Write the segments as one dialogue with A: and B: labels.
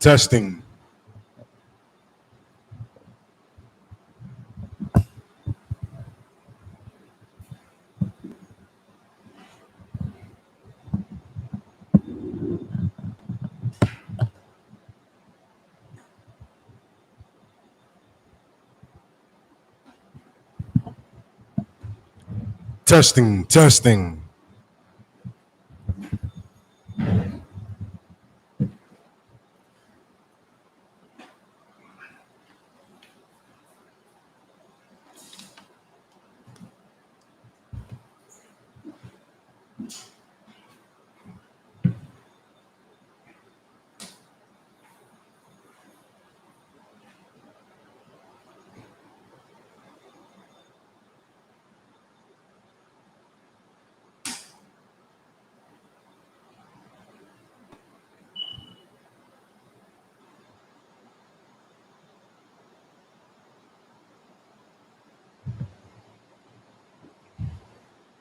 A: Testing. Testing, testing.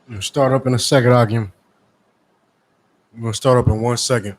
A: We'll start up in a second, Akim. We're going to start up in 1 second.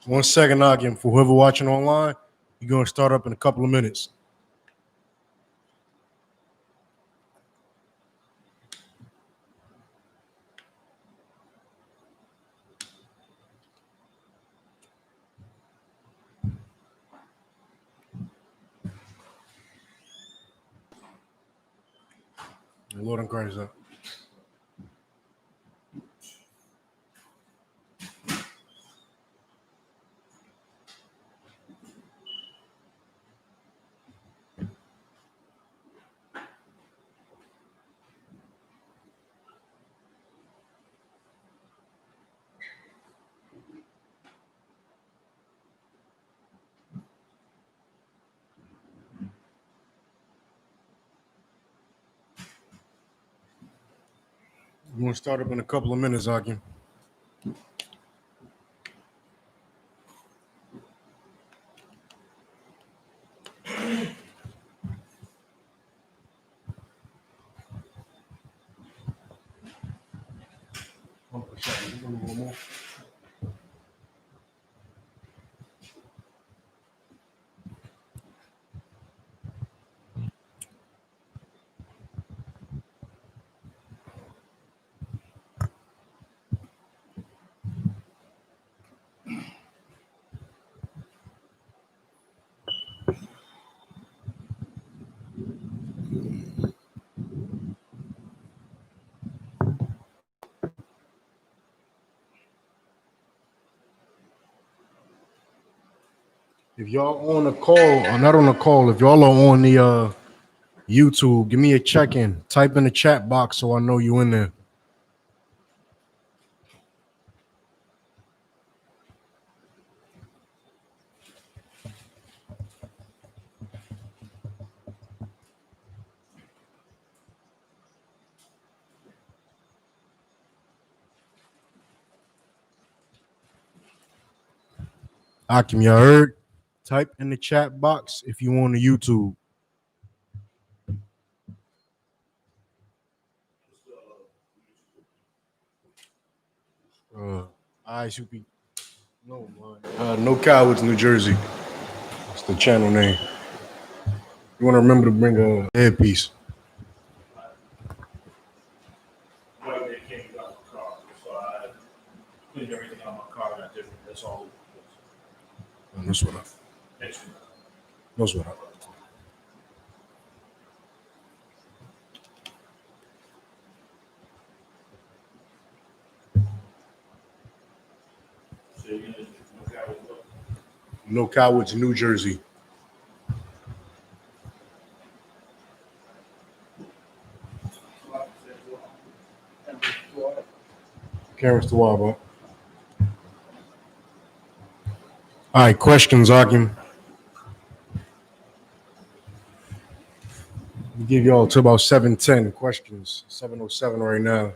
A: One second, Akim. For whoever watching online, you're going to start up in a couple of minutes. Lord in Christ. We're going to start up in a couple of minutes, Akim. If y'all on a call, or not on a call, if y'all are on the YouTube, give me a check-in. Type in the chat box so I know you in there. Akim, y'all heard? Type in the chat box if you on the YouTube. I.S.U.P.K. No, No Cowards, New Jersey. It's the channel name. You want to remember to bring a headpiece.
B: White man came out of the car, so I cleaned everything out of my car and I did it. That's all.
A: That's what up.
B: Next one.
A: That's what up.
B: So you're gonna look at what?
A: No Cowards, New Jersey. Carrots to wild, bro. All right, questions, Akim. We give y'all to about 7:10 questions. 7:07 right now.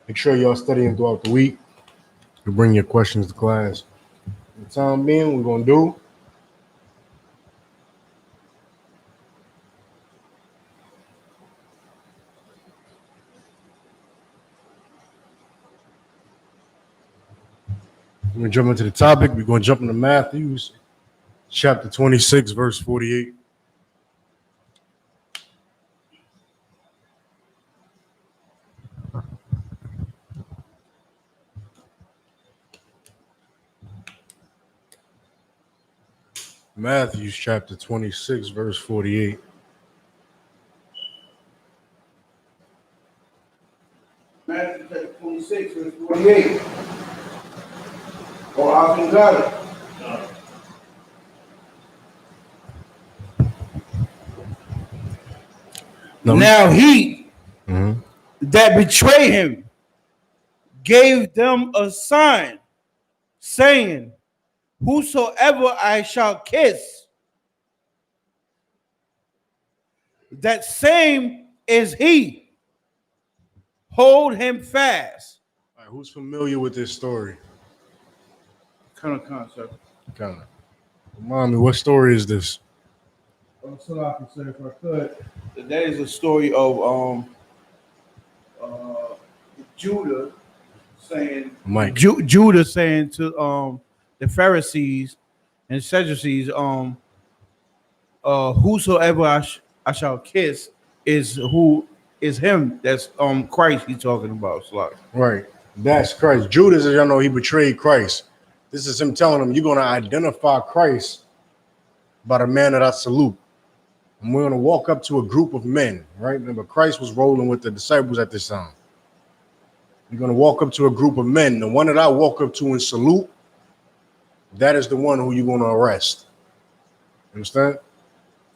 A: Make sure y'all studying throughout the week. You bring your questions to class. For the time being, we're gonna do. We're gonna jump into the topic. We're gonna jump into Matthew, chapter 26, verse 48. Matthew chapter 26, verse 48.
C: Matthew chapter 26, verse 48. Oh, I can got it. Now he that betrayed him gave them a sign, saying, whosoever I shall kiss, that same is he. Hold him fast.
A: All right, who's familiar with this story?
C: Kind of concept.
A: Kind of. Remind me, what story is this?
C: So I can say if I could. That is a story of Judah saying
A: Mike.
C: Judah saying to the Pharisees and Sadducees, whosoever I shall kiss is who is him. That's Christ he's talking about. So
A: Right. That's Christ. Judas, as y'all know, he betrayed Christ. This is him telling them, you're going to identify Christ by the man that I salute. And we're going to walk up to a group of men, right? Remember, Christ was rolling with the disciples at this time. You're going to walk up to a group of men. The one that I walk up to and salute, that is the one who you're going to arrest. Understand?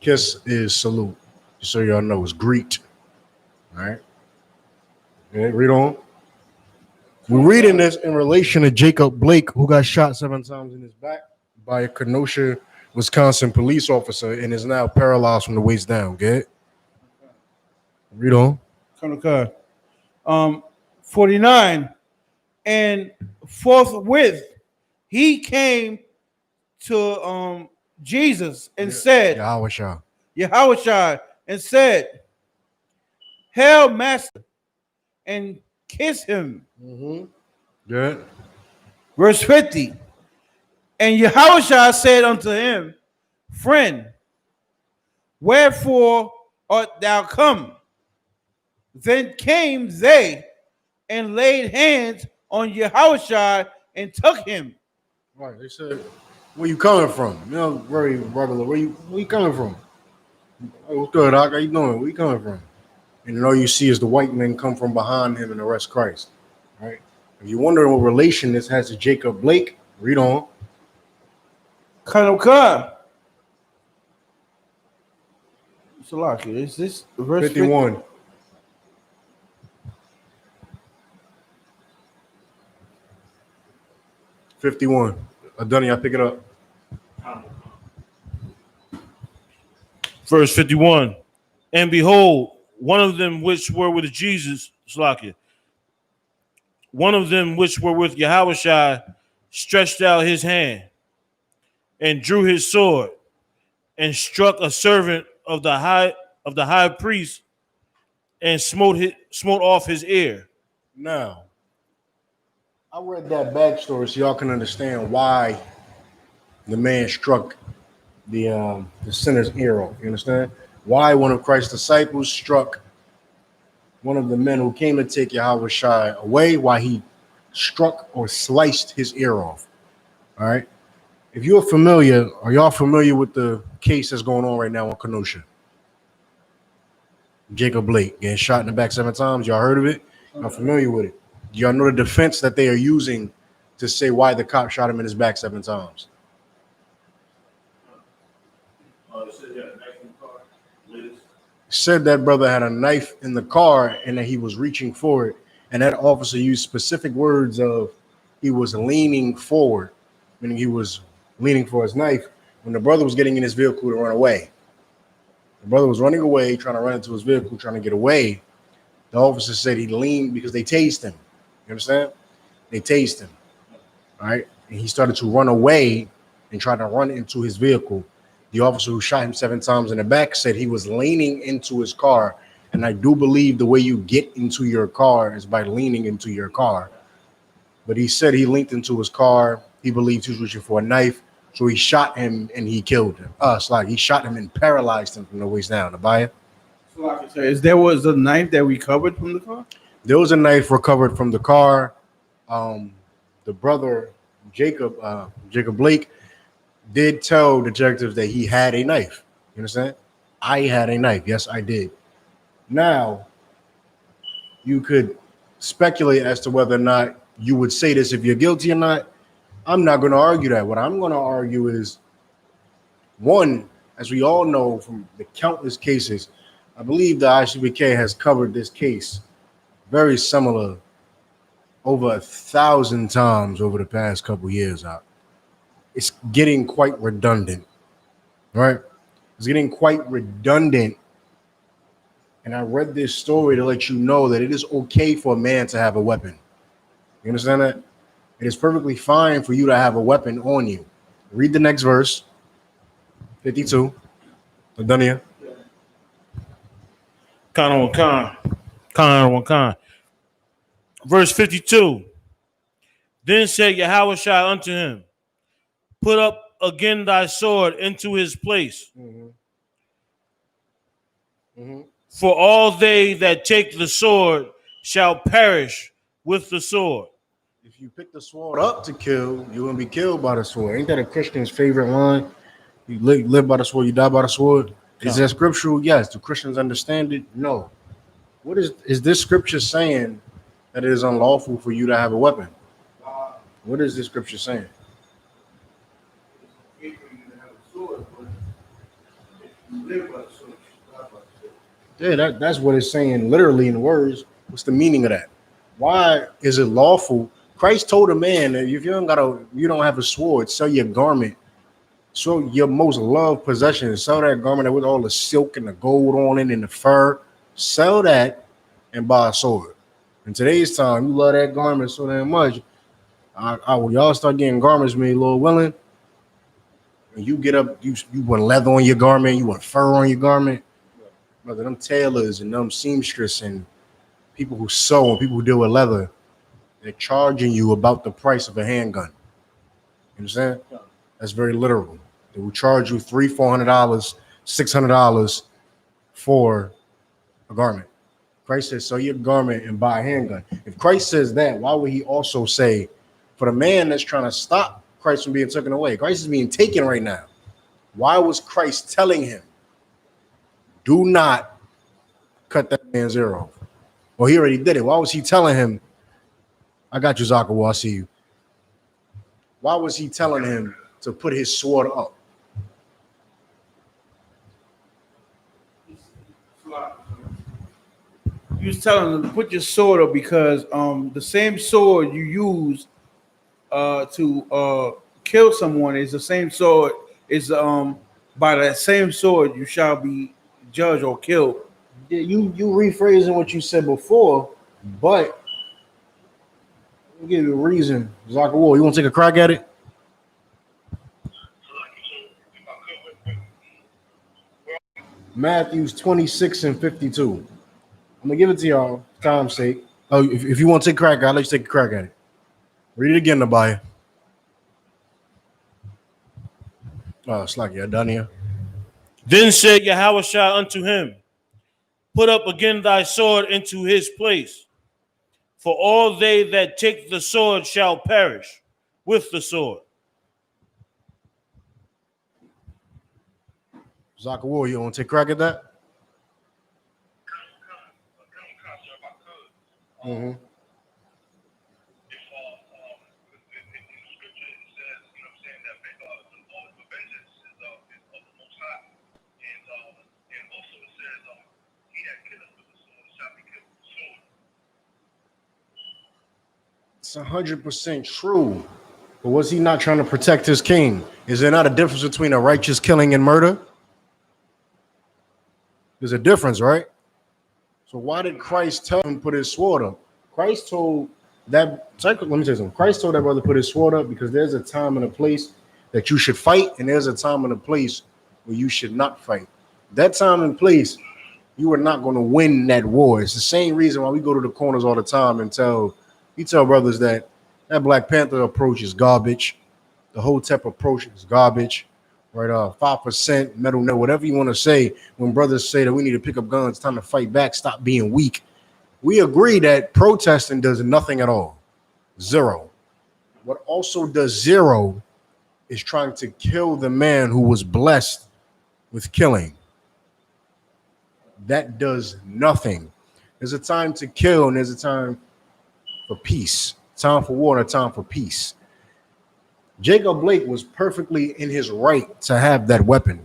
A: Kiss is salute. Just so y'all know, it's greet. All right? Okay, read on. We're reading this in relation to Jacob Blake, who got shot 7 times in his back by a Kenosha, Wisconsin police officer and is now paralyzed from the waist down. Get it? Read on.
C: 49, and forthwith he came to Jesus and said, Yahweh and said, Hail, Master, and kiss him.
A: Good.
C: Verse 50. And Yahweh said unto him, Friend, wherefore art thou come? Then came they and laid hands on Yahweh and took him.
A: Right. They said, where you coming from? You know, very regular. Where you coming from? Hey, what's good, Doc? How you doing? Where you coming from? And all you see is the white men come from behind him and arrest Christ. Right? If you're wondering what relation this has to Jacob Blake, read on.
C: Salaki, is this verse
A: 51. 51. Dunny, I pick it up.
B: Verse 51. And behold, One of them which were with Jesus, Slakia, one of them which were with Yahushua stretched out his hand and drew his sword and struck a servant of the high priest and smote off his ear.
A: Now, I read that backstory so y'all can understand why the man struck the sinner's ear off. You understand? Why one of Christ's disciples struck one of the men who came to take Yahweh Shai away, why he struck or sliced his ear off. All right. If you're familiar, are y'all familiar with the case that's going on right now in Kenosha? Jacob Blake getting shot in the back 7 times. Y'all heard of it? Y'all familiar with it? Y'all know the defense that they are using to say why the cop shot him in his back 7 times? Said that brother had a knife in the car and that he was reaching for it, and that officer used specific words of he was leaning forward, meaning he was leaning for his knife when the brother was getting in his vehicle to run away. The brother was running away, trying to run into his vehicle, trying to get away. The officer said he leaned because they tased him. You understand? They tased him. All right. And he started to run away and try to run into his vehicle. The officer who shot him 7 times in the back said he was leaning into his car. And I do believe the way you get into your car is by leaning into your car. But he said he leaned into his car. He believed he was reaching for a knife. So he shot him and he killed him. He shot him and paralyzed him from the waist down. Abaya?
C: So there was a knife that recovered from the car?
A: There was a knife recovered from the car. The brother, Jacob Blake, did tell detectives that he had a knife. You understand? I had a knife. Yes, I did. Now, you could speculate as to whether or not you would say this if you're guilty or not. I'm not going to argue that. What I'm going to argue is, one, as we all know from the countless cases, I believe the I.S.U.P.K has covered this case very similar over 1,000 times over the past couple years out. It's getting quite redundant, right? It's getting quite redundant. And I read this story to let you know that it is okay for a man to have a weapon. You understand that? It is perfectly fine for you to have a weapon on you. Read the next verse, 52. I'm done here.
B: Khan. Verse 52. Then said Yahushua unto him, put up again thy sword into his place. For all they that take the sword shall perish with the sword.
A: If you pick the sword up to kill, you're going to be killed by the sword. Ain't that a Christian's favorite line? You live by the sword, you die by the sword. Is that scriptural? Yes. Do Christians understand it? No. What is this scripture saying that it is unlawful for you to have a weapon? What is this scripture saying? Yeah, that's what it's saying literally in words. What's the meaning of that? Why is it lawful? Christ told a man that if you don't have a sword, sell your garment, sell your most loved possession, sell that garment with all the silk and the gold on it and the fur, sell that and buy a sword. In today's time, you love that garment so damn much. When y'all start getting garments made, Lord willing, and you get up, you want leather on your garment, you want fur on your garment. Brother, them tailors and them seamstress and people who sew and people who deal with leather, they're charging you about the price of a handgun. You understand? That's very literal. They will charge you $300, $400, $600 for a garment. Christ says, sell your garment and buy a handgun. If Christ says that, why would he also say, for the man that's trying to stop Christ from being taken away? Christ is being taken right now. Why was Christ telling him, do not cut that man's ear off? Well, he already did it. Why was he telling him, I got you, Zakawa, I see you. Why was he telling him to put his sword up?
C: You was telling him to put your sword up because the same sword you use to kill someone is the same sword is by that same sword you shall be judged or killed.
A: Yeah, you rephrasing what you said before, but I'll give you a reason. Zachary, you want to take a crack at it? Matthews 26 and 52. I'm gonna give it to y'all for time's sake. Oh, if you want to take a crack, I'll let you take a crack at it. Read it again, Nabaya. Oh, it's like you're done here.
B: Then said Yahushua unto him, put up again thy sword into his place. For all they that take the sword shall perish with the sword.
A: Zachary, you want to take a crack at that? Mm-hmm. It's 100% true. But was he not trying to protect his king? Is there not a difference between a righteous killing and murder? There's a difference, right? So why did Christ tell him to put his sword up? Christ told that, let me tell you something. Christ told that brother to put his sword up because there's a time and a place that you should fight, and there's a time and a place where you should not fight. That time and place, you are not going to win that war. It's the same reason why we go to the corners all the time and tell brothers that Black Panther approach is garbage. The Hotep approach is garbage. Right, 5% metal net, whatever you want to say. When brothers say that we need to pick up guns, it's time to fight back, stop being weak. We agree that protesting does nothing at all. Zero. What also does zero is trying to kill the man who was blessed with killing. That does nothing. There's a time to kill and there's a time for peace. Time for war and a time for peace. Jacob Blake was perfectly in his right to have that weapon.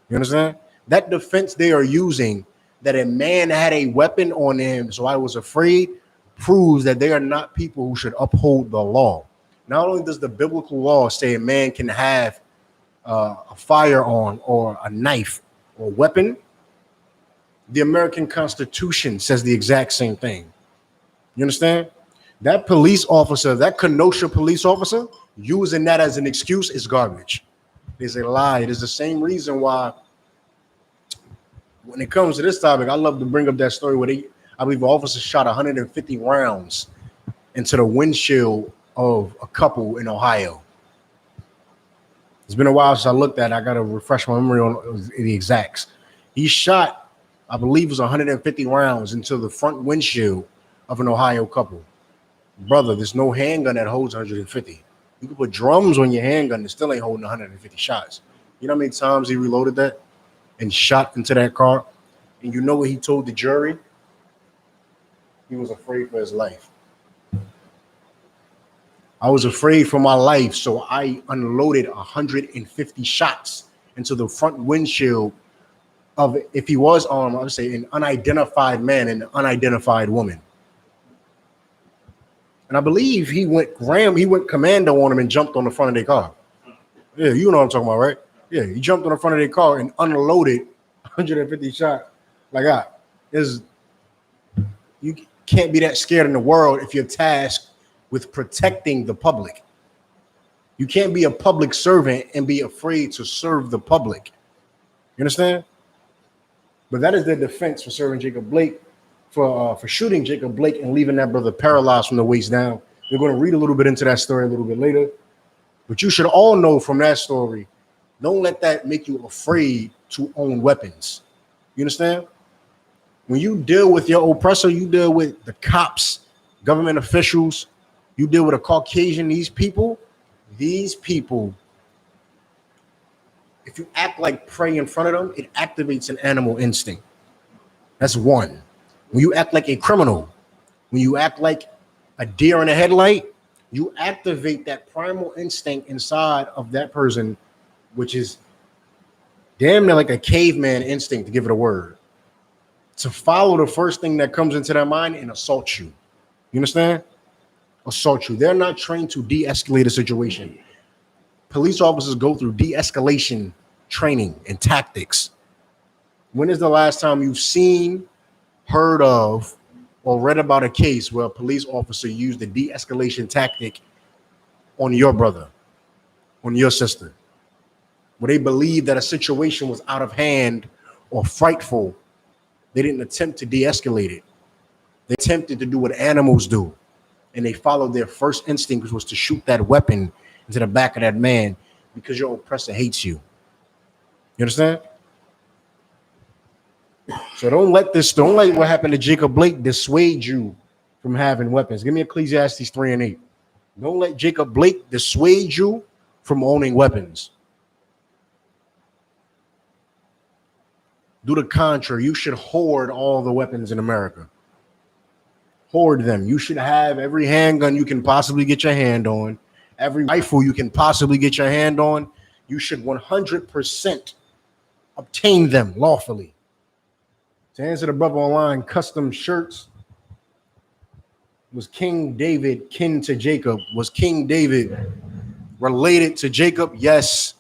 A: You understand? That defense they are using, that a man had a weapon on him, so I was afraid, proves that they are not people who should uphold the law. Not only does the biblical law say a man can have a firearm or a knife or weapon, the American Constitution says the exact same thing. You understand? That police officer, that Kenosha police officer, using that as an excuse is garbage. It's a lie. It is the same reason why when it comes to this topic, I love to bring up that story where I believe the officer shot 150 rounds into the windshield of a couple in Ohio. It's been a while since I looked at it. I got to refresh my memory on the exacts. He shot, I believe it was 150 rounds into the front windshield of an Ohio couple. Brother, there's no handgun that holds 150. You can put drums on your handgun and still ain't holding 150 shots. You know how many times he reloaded that and shot into that car? And you know what he told the jury? He was afraid for his life. I was afraid for my life, so I unloaded 150 shots into the front windshield of, if he was armed, I would say an unidentified man and an unidentified woman. And I believe he went commando on him and jumped on the front of their car. Yeah, you know what I'm talking about, right? Yeah, he jumped on the front of their car and unloaded 150 shots. Like that. You can't be that scared in the world if you're tasked with protecting the public. You can't be a public servant and be afraid to serve the public. You understand? But that is their defense for serving Jacob Blake. For shooting Jacob Blake and leaving that brother paralyzed from the waist down. We're going to read a little bit into that story a little bit later. But you should all know from that story, don't let that make you afraid to own weapons. You understand? When you deal with your oppressor, you deal with the cops, government officials, you deal with a Caucasian, these people, if you act like prey in front of them, it activates an animal instinct. That's one. When you act like a criminal, when you act like a deer in a headlight, you activate that primal instinct inside of that person, which is damn near like a caveman instinct, to give it a word, to follow the first thing that comes into their mind and assault you. You understand? Assault you. They're not trained to de-escalate a situation. Police officers go through de-escalation training and tactics. When is the last time you've seen heard of or read about a case where a police officer used a de-escalation tactic on your brother, on your sister, where they believed that a situation was out of hand or frightful? They didn't attempt to de-escalate it. They attempted to do what animals do, and they followed their first instinct, which was to shoot that weapon into the back of that man because your oppressor hates you. You understand? So don't let what happened to Jacob Blake dissuade you from having weapons. Give me Ecclesiastes 3:8. Don't let Jacob Blake dissuade you from owning weapons. Do the contrary. You should hoard all the weapons in America. Hoard them. You should have every handgun you can possibly get your hand on, every rifle you can possibly get your hand on. You should 100% obtain them lawfully. To answer the brother online, custom shirts. Was King David kin to Jacob? Was King David related to Jacob? Yes,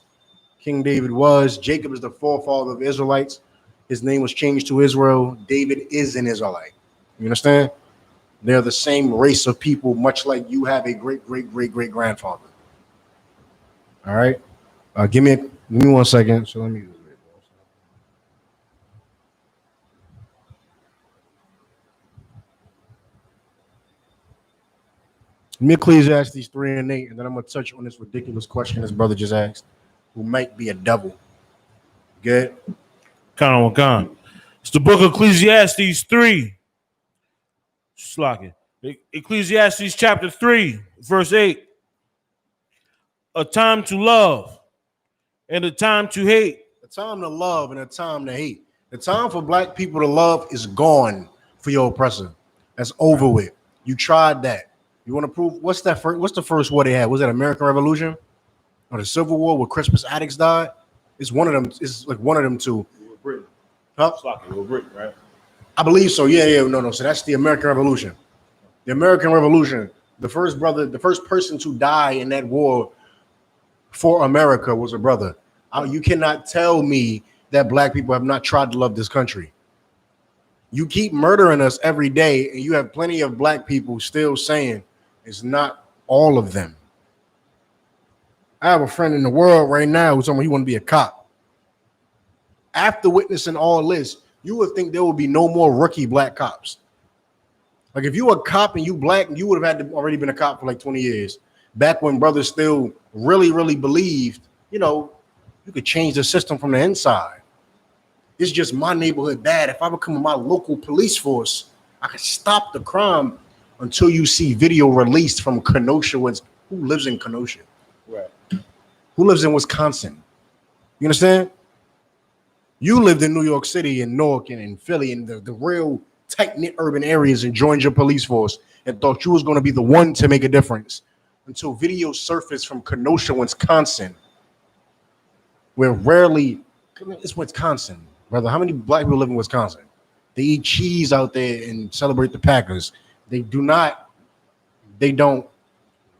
A: King David was. Jacob is the forefather of Israelites. His name was changed to Israel. David is an Israelite. You understand? They're the same race of people, much like you have a great-great-great-great-grandfather. All right? Give me 1 second. So let me... Let me Ecclesiastes 3:8, and then I'm going to touch on this ridiculous question this brother just asked, who might be a devil. Good?
B: Con. It's the book of Ecclesiastes 3. Slocking. Ecclesiastes chapter 3, verse 8. A time to love and a time to hate.
A: A time to love and a time to hate. The time for black people to love is gone for your oppressor. That's over with. You tried that. You want to prove what's the first war they had? Was that American Revolution or the Civil War where Crispus Attucks died? It's one of them. It's like one of them two.
B: Britain.
A: Huh?
B: Britain, right?
A: I believe so. Yeah. No. So that's the American Revolution. The American Revolution. The first person to die in that war for America was a brother. You cannot tell me that black people have not tried to love this country. You keep murdering us every day, and you have plenty of black people still saying it's not all of them. I have a friend in the world right now who's telling me he want to be a cop. After witnessing all this, you would think there would be no more rookie black cops. Like if you were a cop and you black, you would have had to already been a cop for like 20 years. Back when brothers still really believed, you could change the system from the inside. It's just my neighborhood bad. If I become my local police force, I could stop the crime until you see video released from Kenosha. Who lives in Kenosha?
B: Right.
A: Who lives in Wisconsin? You understand? You lived in New York City and Newark and in Philly and the real tight-knit urban areas and joined your police force and thought you was going to be the one to make a difference until video surfaced from Kenosha, Wisconsin, where it's Wisconsin, brother. How many black people live in Wisconsin? They eat cheese out there and celebrate the Packers. They don't.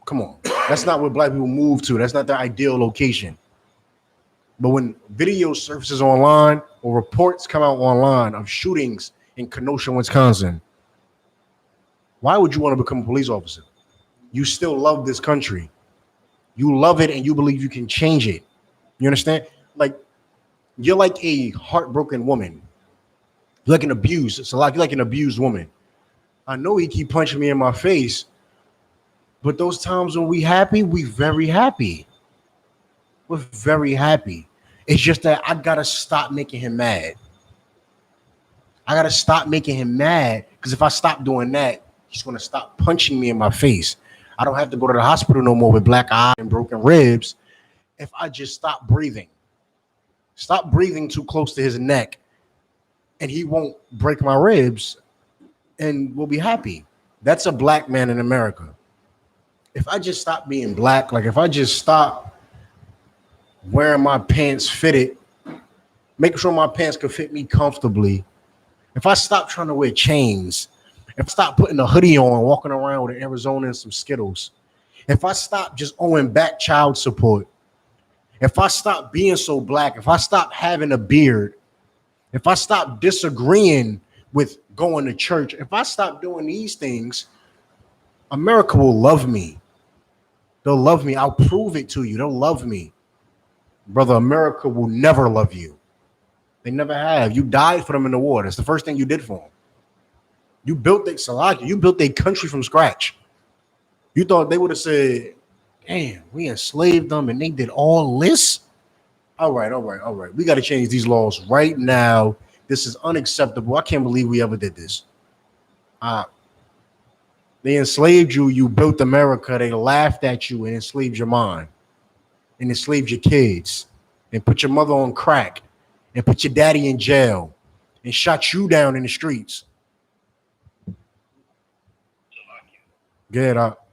A: Come on. That's not where black people move to. That's not their ideal location. But when video surfaces online or reports come out online of shootings in Kenosha, Wisconsin, why would you want to become a police officer? You still love this country. You love it and you believe you can change it. You understand? Like, you're like a heartbroken woman. You're like an abused. You're like an abused woman. I know he keep punching me in my face, but those times when we happy, we very happy. We're very happy. It's just that I gotta stop making him mad. I gotta stop making him mad because if I stop doing that, he's gonna stop punching me in my face. I don't have to go to the hospital no more with black eye and broken ribs if I just stop breathing. Stop breathing too close to his neck, and he won't break my ribs, and we'll be happy. That's a black man in America. If I just stop being black, like if I just stop wearing my pants fitted, making sure my pants can fit me comfortably, if I stop trying to wear chains, if I stop putting a hoodie on, walking around with an Arizona and some Skittles, if I stop just owing back child support, if I stop being so black, if I stop having a beard, if I stop disagreeing with going to church, if I stop doing these things, America will love me. They'll love me. I'll prove it to you. They'll love me. Brother, America will never love you. They never have. You died for them in the war. That's the first thing you did for them. You built their Salakia. You built their country from scratch. You thought they would have said, damn, we enslaved them and they did all this? All right. We got to change these laws right now. This is unacceptable. I can't believe we ever did this. They enslaved you. You built America. They laughed at you and enslaved your mind and enslaved your kids and put your mother on crack and put your daddy in jail and shot you down in the streets. Get up.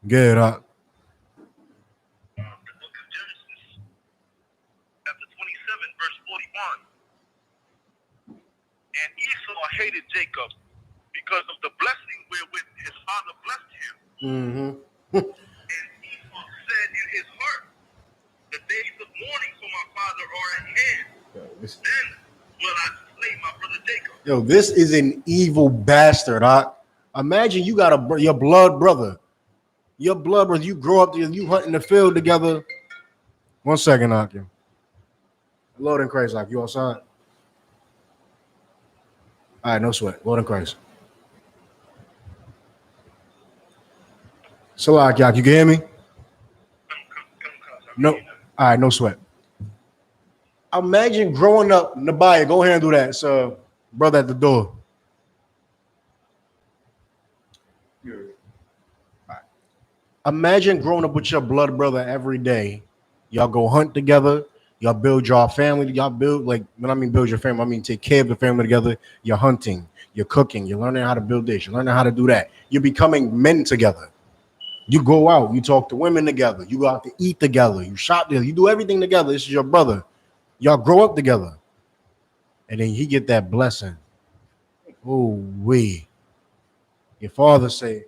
A: Get up.
D: The book of Genesis, chapter 27, verse 41. And Esau hated Jacob because of the blessing wherewith his father blessed him.
A: Mm-hmm.
D: And Esau said in his heart, the days of mourning for my father are at hand. Then will I slay my brother Jacob.
A: Yo, this is an evil bastard. Imagine you got your blood brother. Your blood brother, you grow up, you hunt in the field together. 1 second, Akim. Lord in Christ, like you outside. All right, no sweat. Lord in Christ. So, like, you can hear me? No. All right, no sweat. Imagine growing up, Nabaya, go ahead and do that. So, brother at the door. Imagine growing up with your blood brother every day. Y'all go hunt together. Y'all build your family. Y'all build, like, when I mean build your family, I mean take care of the family together. You're hunting. You're cooking. You're learning how to build this. You're learning how to do that. You're becoming men together. You go out. You talk to women together. You go out to eat together. You shop together. You do everything together. This is your brother. Y'all grow up together. And then he get that blessing. Oh, your father say,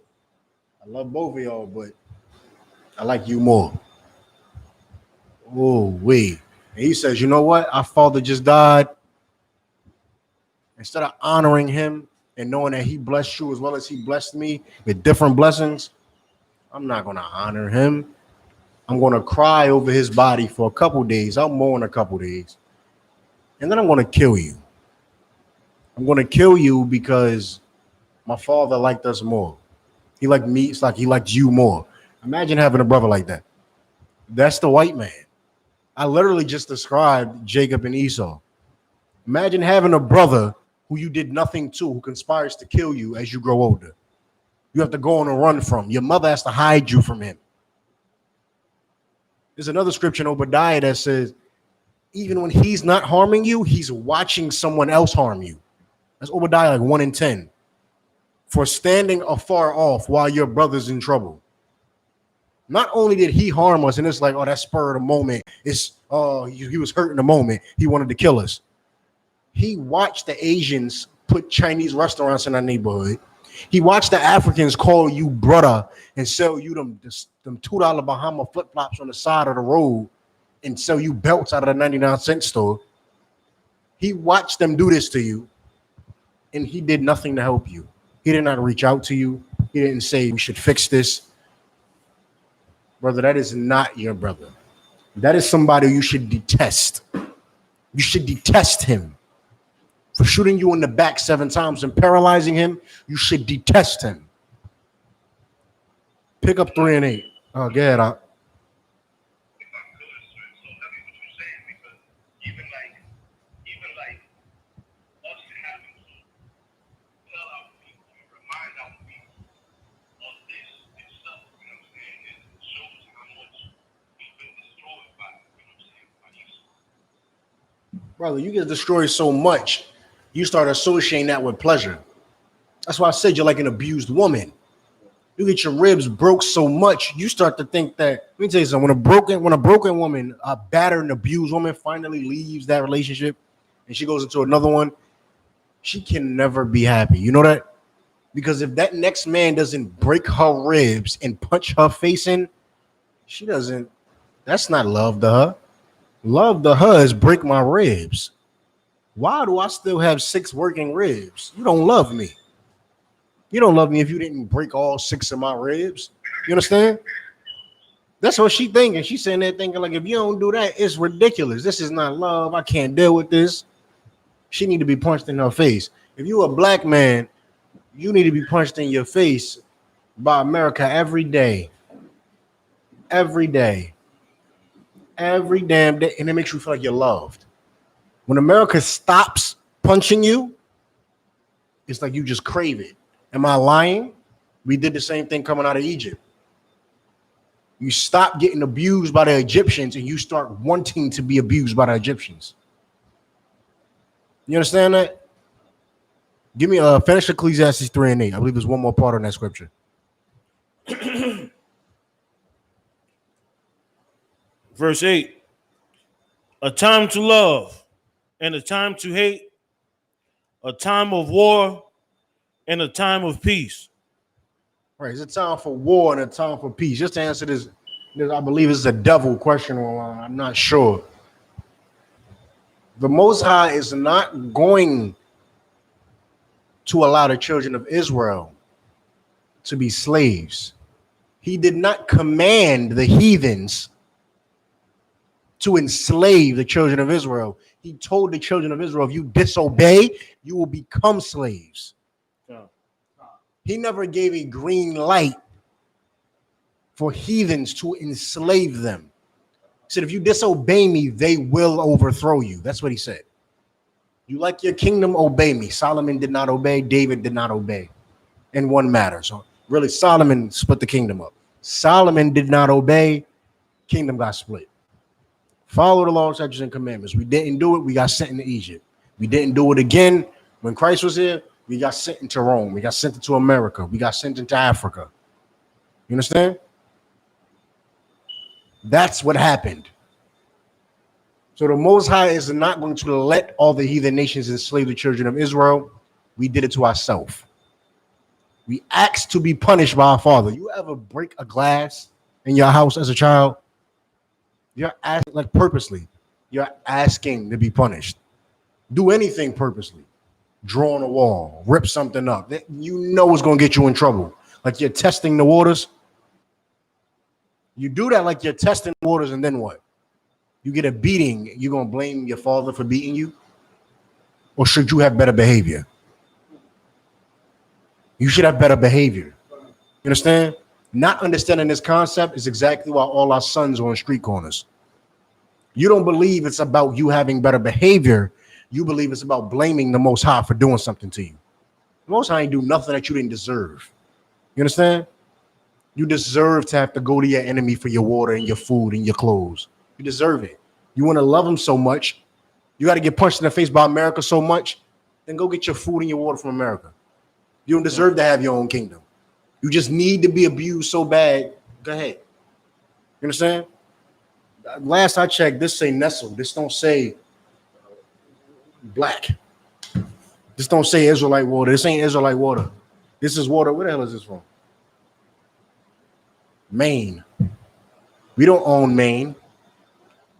A: I love both of y'all, but I like you more. Oh, and he says, you know what? Our father just died. Instead of honoring him and knowing that he blessed you as well as he blessed me with different blessings, I'm not going to honor him. I'm going to cry over his body for a couple days. I'll mourn a couple days. And then I'm going to kill you. I'm going to kill you because my father liked us more. He liked me. It's like he liked you more. Imagine having a brother like that. That's the white man. I literally just described Jacob and Esau. Imagine having a brother who you did nothing to, who conspires to kill you as you grow older. You have to go on a run from. Your mother has to hide you from him. There's another scripture in Obadiah that says, even when he's not harming you, he's watching someone else harm you. That's Obadiah like 1:10. For standing afar off while your brother's in trouble. Not only did he harm us, and it's like, oh, that spur of the moment. It's he was hurt in the moment. He wanted to kill us. He watched the Asians put Chinese restaurants in our neighborhood. He watched the Africans call you brother and sell you them $2 Bahama flip-flops on the side of the road and sell you belts out of the 99-cent store. He watched them do this to you, and he did nothing to help you. He did not reach out to you. He didn't say we should fix this. Brother, that is not your brother. That is somebody you should detest. You should detest him. For shooting you in the back 7 times and paralyzing him, you should detest him. Pick up 3 and 8. Oh, go ahead, Doc. Brother, you get destroyed so much, you start associating that with pleasure. That's why I said you're like an abused woman. You get your ribs broke so much, you start to think that. Let me tell you something. When a broken woman, a battered and abused woman, finally leaves that relationship and she goes into another one, she can never be happy. You know that? Because if that next man doesn't break her ribs and punch her face in, she doesn't. That's not love to her. Love to her is break my ribs. Why do I still have 6 working ribs? You don't love me. You don't love me if you didn't break all 6 of my ribs. You understand? That's what she thinking. She's saying that thinking like, if you don't do that, it's ridiculous. This is not love. I can't deal with this. She need to be punched in her face. If you a black man, you need to be punched in your face by America every day. Every day. Every damn day. And it makes you feel like you're loved. When America stops punching you, it's like you just crave it. Am I lying? We did the same thing coming out of Egypt. You stop getting abused by the Egyptians and you start wanting to be abused by the Egyptians. You understand that? Give me finish Ecclesiastes 3 and 8. I believe there's one more part on that scripture.
B: Verse 8. A time to love and a time to hate, a time of war and a time of peace.
A: Right, it's a time for war and a time for peace. Just to answer this, I believe this is a devil question online. I'm not sure. The Most High is not going to allow the children of Israel to be slaves. He did not command the heathens to enslave the children of Israel. He told the children of Israel, if you disobey, you will become slaves.
B: Yeah.
A: He never gave a green light for heathens to enslave them. He said, if you disobey me, they will overthrow you. That's what he said. You like your kingdom, obey me. Solomon did not obey. David did not obey in one matter. So really, Solomon split the kingdom up. Solomon did not obey. Kingdom got split. Follow the laws, statutes, and commandments. We didn't do it. We got sent into Egypt. We didn't do it again. When Christ was here, we got sent into Rome. We got sent into America. We got sent into Africa. You understand? That's what happened. So the Most High is not going to let all the heathen nations enslave the children of Israel. We did it to ourselves. We asked to be punished by our Father. You ever break a glass in your house as a child? You're asking, like purposely, you're asking to be punished. Do anything purposely. Draw on a wall, rip something up. That you know is going to get you in trouble. Like you're testing the waters. You do that like you're testing the waters, and then what? You get a beating, you're going to blame your father for beating you? Or should you have better behavior? You should have better behavior. You understand? Not understanding this concept is exactly why all our sons are on street corners. You don't believe it's about you having better behavior. You believe it's about blaming the Most High for doing something to you. The Most High ain't do nothing that you didn't deserve. You understand? You deserve to have to go to your enemy for your water and your food and your clothes. You deserve it. You want to love him so much. You got to get punched in the face by America so much. Then go get your food and your water from America. You don't deserve to have your own kingdom. You just need to be abused so bad. Go ahead. You understand? Last I checked, this say Nestle. This don't say black. This don't say Israelite water. This ain't Israelite water. This is water. Where the hell is this from? Maine. We don't own Maine.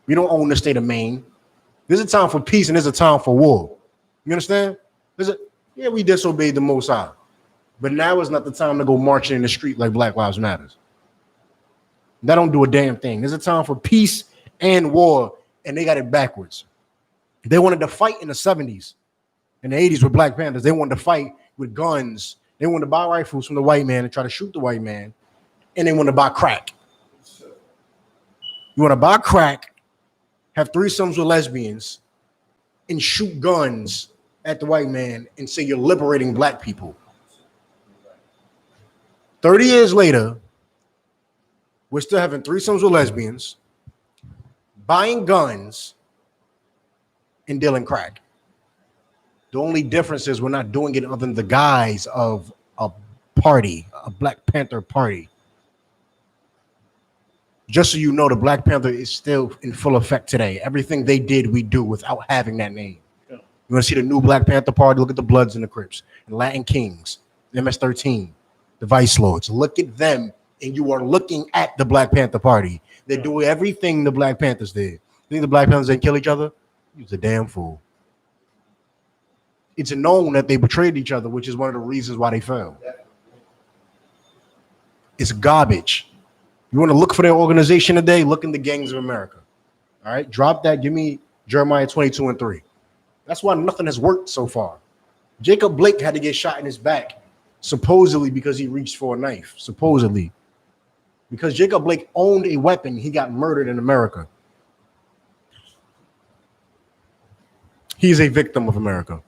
A: We don't own the state of Maine. There's a time for peace and there's a time for war. You understand? Yeah, we disobeyed the Most High. But now is not the time to go marching in the street like Black Lives Matters. That don't do a damn thing. There's a time for peace and war, and they got it backwards. They wanted to fight in the 70s. In the 80s with Black Panthers, they wanted to fight with guns. They wanted to buy rifles from the white man and try to shoot the white man. And they wanted to buy crack. You want to buy crack, have threesomes with lesbians, and shoot guns at the white man and say you're liberating black people. 30 years later, we're still having threesomes with lesbians, buying guns, and dealing crack. The only difference is we're not doing it under the guise of a party, a Black Panther party. Just so you know, the Black Panther is still in full effect today. Everything they did, we do without having that name. Yeah. You want to see the new Black Panther party? Look at the Bloods and the Crips, and Latin Kings, MS-13, the Vice Lords. Look at them, and you are looking at the Black Panther party. They do everything the Black Panthers did. You think the Black Panthers didn't kill each other? He was a damn fool. It's known that they betrayed each other, which is one of the reasons why they fell. It's garbage. You want to look for their organization today? Look in the Gangs of America. All right, drop that. Give me Jeremiah 22:3. That's why nothing has worked so far. Jacob Blake had to get shot in his back, supposedly because he reached for a knife. Supposedly. Because Jacob Blake owned a weapon, he got murdered in America. He's a victim of America.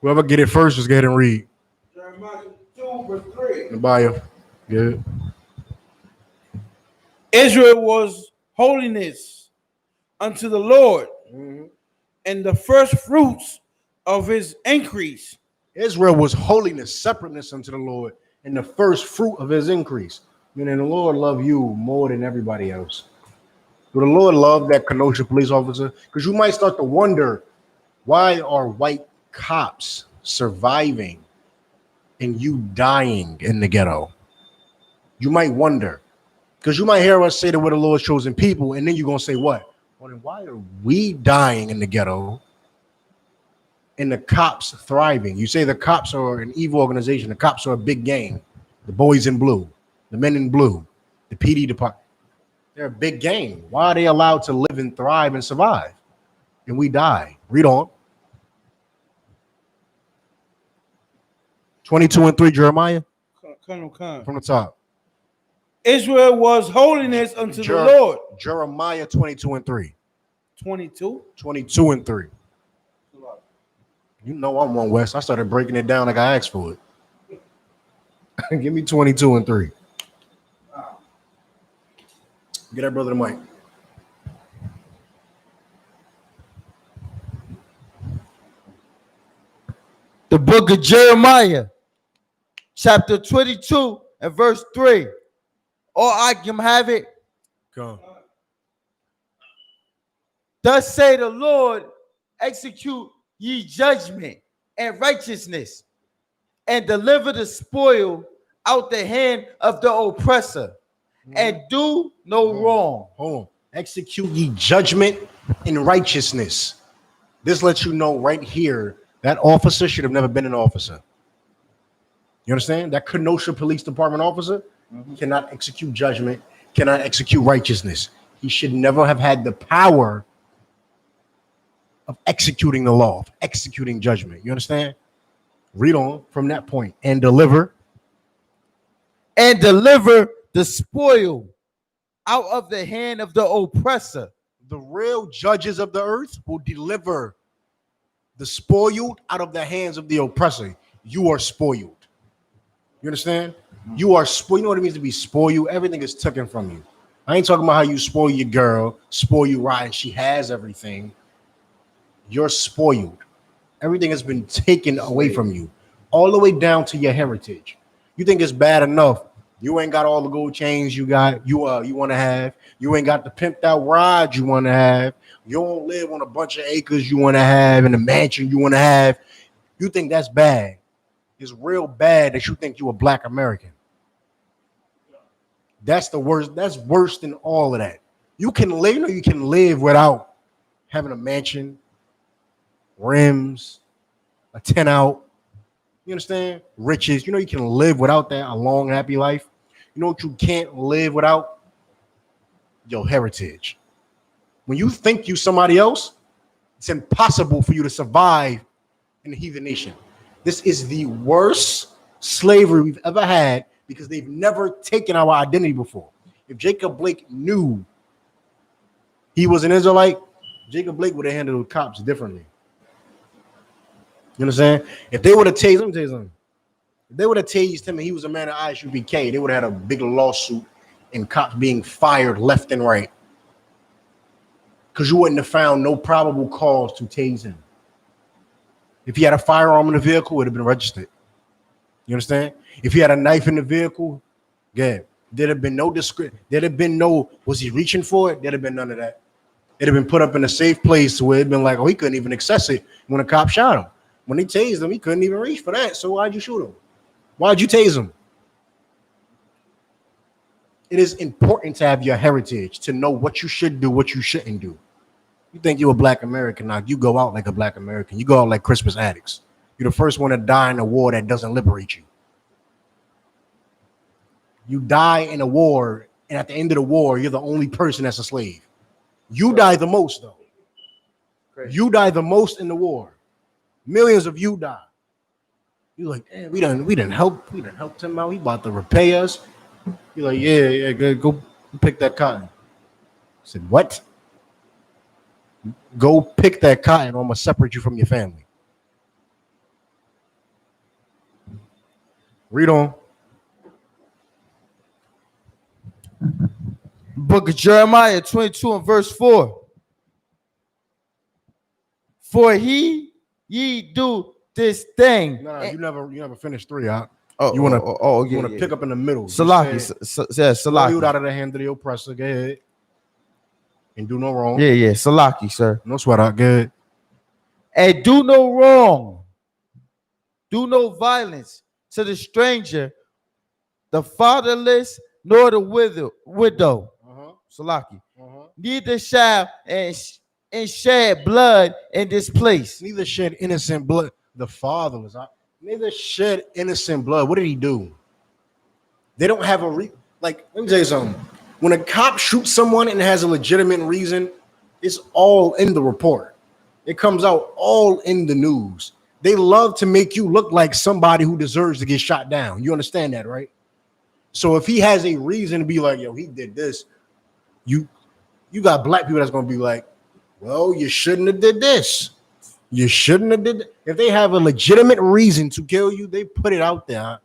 A: Whoever get it first, just go ahead and read.
C: Jeremiah 2:3.
A: The bio. Good.
C: Israel was holiness unto the Lord, and the first fruits of his increase.
A: Israel was holiness, separateness unto the Lord, and the first fruit of his increase. Meaning the Lord loved you more than everybody else. Would the Lord love that Kenosha police officer? Because you might start to wonder, why are white cops surviving and you dying in the ghetto? You might wonder. Because you might hear us say that we're the Lord's chosen people, and then you're going to say what? Well, then why are we dying in the ghetto and the cops thriving? You say the cops are an evil organization. The cops are a big gang. The boys in blue, the men in blue, the PD department. They're a big gang. Why are they allowed to live and thrive and survive? And we die. Read on. 22:3, Jeremiah.
C: Colonel Khan.
A: From the top.
C: Israel was holiness unto the Lord.
A: Jeremiah 22:3.
C: 22.
A: 22:3. You know I'm on West. I started breaking it down like I asked for it. Give me 22:3. Get that brother the mic.
C: The book of Jeremiah, chapter 22 and verse 3. Or I can have it.
A: Come.
C: Thus say the Lord, execute ye judgment and righteousness, and deliver the spoil out the hand of the oppressor, and do no wrong.
A: Hold on. Execute ye judgment and righteousness. This lets you know right here that officer should have never been an officer. You understand? That Kenosha Police Department officer cannot execute judgment, cannot execute righteousness. He should never have had the power of executing the law, of executing judgment. You understand? Read on from that point. And deliver
C: the spoil out of the hand of the oppressor.
A: The real judges of the earth will deliver the spoiled out of the hands of the oppressor. You are spoiled. You understand? You are spoiled. You know what it means to be spoiled? Everything is taken from you. I ain't talking about how you spoil your girl, spoil you right, and she has everything. You're spoiled. Everything has been taken away from you, all the way down to your heritage. You think it's bad enough? You ain't got all the gold chains you got. You want to have. You ain't got the pimped out ride you want to have. You don't live on a bunch of acres you want to have and a mansion you want to have. You think that's bad? It's real bad that you think you're a black American. That's the worst. That's worse than all of that. You can live. You can live without having a mansion, rims, a 10 out. You understand? Riches. You know you can live without that, a long, happy life. You know what you can't live without? Your heritage. When you think you somebody else, it's impossible for you to survive in the heathen nation. This is the worst slavery we've ever had because they've never taken our identity before. If Jacob Blake knew he was an Israelite, Jacob Blake would have handled the cops differently. You understand? If they would have tased, let me tell you something. If they would have tased him and he was a man of I.S.U.P.K, they would have had a big lawsuit and cops being fired left and right. Because you wouldn't have found no probable cause to tase him. If he had a firearm in the vehicle, it would have been registered. You understand? If he had a knife in the vehicle, yeah, there'd have been no there'd have been no, was he reaching for it? There'd have been none of that. It'd have been put up in a safe place where it'd been like, oh, he couldn't even access it when a cop shot him. When they tased him, he couldn't even reach for that. So why'd you shoot him? Why'd you tase him? It is important to have your heritage, to know what you should do, what you shouldn't do. You think you're a black American now, you go out like a black American. You go out like Christmas addicts. You're the first one to die in a war that doesn't liberate you. You die in a war, and at the end of the war, you're the only person that's a slave. You die the most, though.
C: Crazy.
A: You die the most in the war. Millions of you die. You're like, hey, we didn't help him out. He about to repay us. You're like, yeah, go pick that cotton. I said, what? Go pick that cotton, or I'm gonna separate you from your family. Read on.
C: Book of Jeremiah 22 and verse 4. For ye do this thing.
A: Nah, you never finished 3 out.
C: Oh,
A: You wanna
C: yeah.
A: pick up in the middle.
C: Salaki,
A: Salaki.
C: Salaki.
A: Out of the hand of the oppressor. Go ahead. And do no wrong.
C: Yeah, Salaki, sir.
A: No sweat out. Good.
C: And do no wrong. Do no violence to the stranger, the fatherless, nor the widow. Salaki. Neither shall and shed blood in this place.
A: Neither shed innocent blood. The fatherless. Neither shed innocent blood. What did he do? They don't have a let me tell you something. When a cop shoots someone and has a legitimate reason, it's all in the report. It comes out all in the news. They love to make you look like somebody who deserves to get shot down. You understand that, right? So if he has a reason to be like, yo, he did this, you got black people that's gonna be like, well, you shouldn't have did this. You shouldn't have did. If they have a legitimate reason to kill you, they put it out there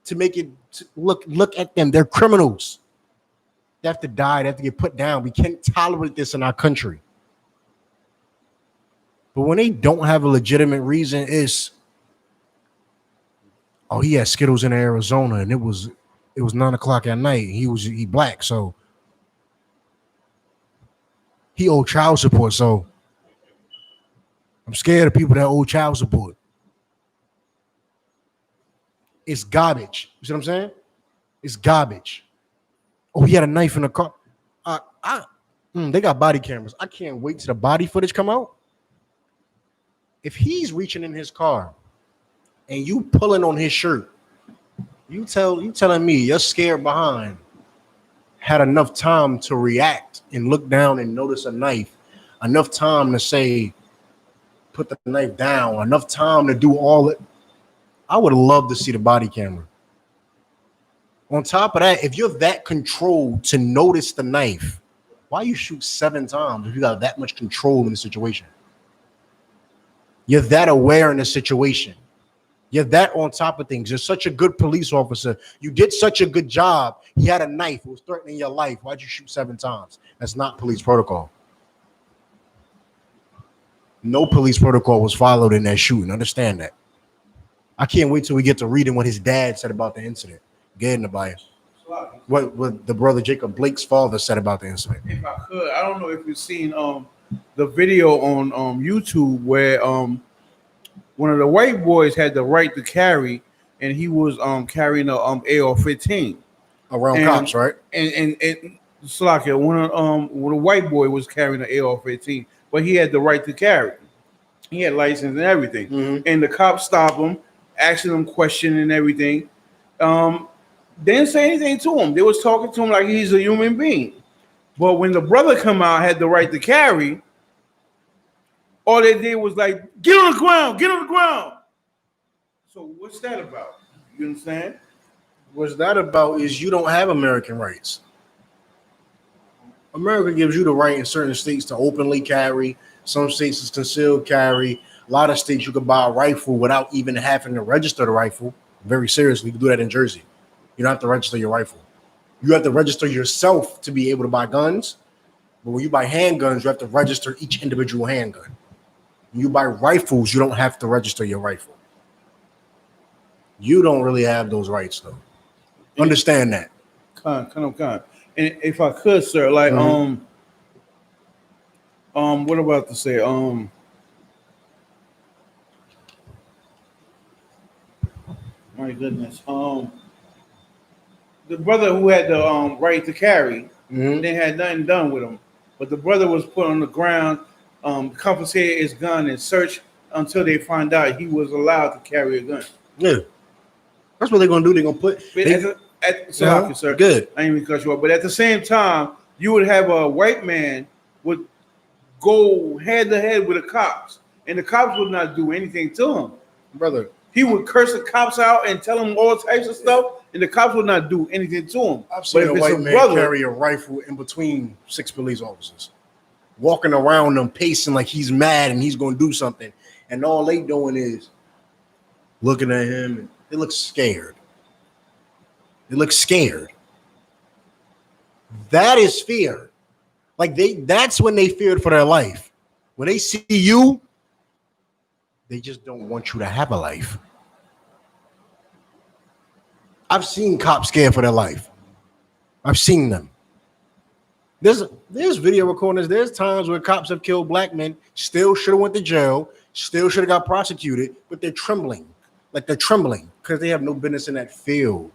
A: to make it look at them. They're criminals. They have to die. They have to get put down. We can't tolerate this in our country. But when they don't have a legitimate reason, it's, oh, he had Skittles in Arizona, and it was 9:00 at night. He black, so he owed child support. So I'm scared of people that owe child support. It's garbage. You see what I'm saying? It's garbage. Oh, he had a knife in the car. They got body cameras. I can't wait till the body footage come out. If he's reaching in his car and you pulling on his shirt, you telling me you're scared behind had enough time to react and look down and notice a knife, enough time to say, put the knife down, enough time to do all it. I would love to see the body camera. On top of that, if you're that controlled to notice the knife, why you shoot 7 times if you got that much control in the situation? You're that aware in the situation. You're that on top of things. You're such a good police officer. You did such a good job. He had a knife. It was threatening your life. Why'd you shoot 7 times? That's not police protocol. No police protocol was followed in that shooting. Understand that. I can't wait till we get to reading what his dad said about the incident. Get in the bio. What the brother Jacob Blake's father said about the incident.
E: If I could, I don't know if you've seen the video on YouTube where one of the white boys had the right to carry, and he was carrying a AR-15
A: around cops, right?
E: And Slakia, when a white boy was carrying an AR-15, but he had the right to carry. He had license and everything, and the cops stopped him, asking him questions and everything. Didn't say anything to him. They was talking to him like he's a human being. But when the brother come out, had the right to carry, all they did was like, get on the ground, get on the ground. So what's that about? You understand?
A: What's that about is you don't have American rights. America gives you the right in certain states to openly carry. Some states is concealed carry. A lot of states you can buy a rifle without even having to register the rifle. Very seriously, you can do that in Jersey. You don't have to register your rifle. You have to register yourself to be able to buy guns. But when you buy handguns, you have to register each individual handgun. When you buy rifles, you don't have to register your rifle. You don't really have those rights, though. Understand that.
E: Kind of. And if I could, sir, like, what about to say? My goodness. The brother who had the right to carry, they had nothing done with him. But the brother was put on the ground, confiscated his gun, and searched until they find out he was allowed to carry a gun.
A: Yeah, that's what they're gonna do. They're gonna put.
E: But
A: Yeah,
E: sir,
A: good.
E: I ain't even cut you off. But at the same time, you would have a white man would go head to head with the cops, and the cops would not do anything to him.
A: Brother,
E: He would curse the cops out and tell them all types of stuff, and the cops would not do anything to him.
A: I've seen a white man carry a rifle in between 6 police officers, walking around them, pacing like he's mad and he's gonna do something, and all they doing is looking at him, and they look scared. They look scared. That is fear. Like that's when they feared for their life. When they see you, they just don't want you to have a life. I've seen cops scared for their life. I've seen them. There's video recordings. There's times where cops have killed black men, still should have went to jail, still should have got prosecuted, but they're trembling. Like they're trembling because they have no business in that field.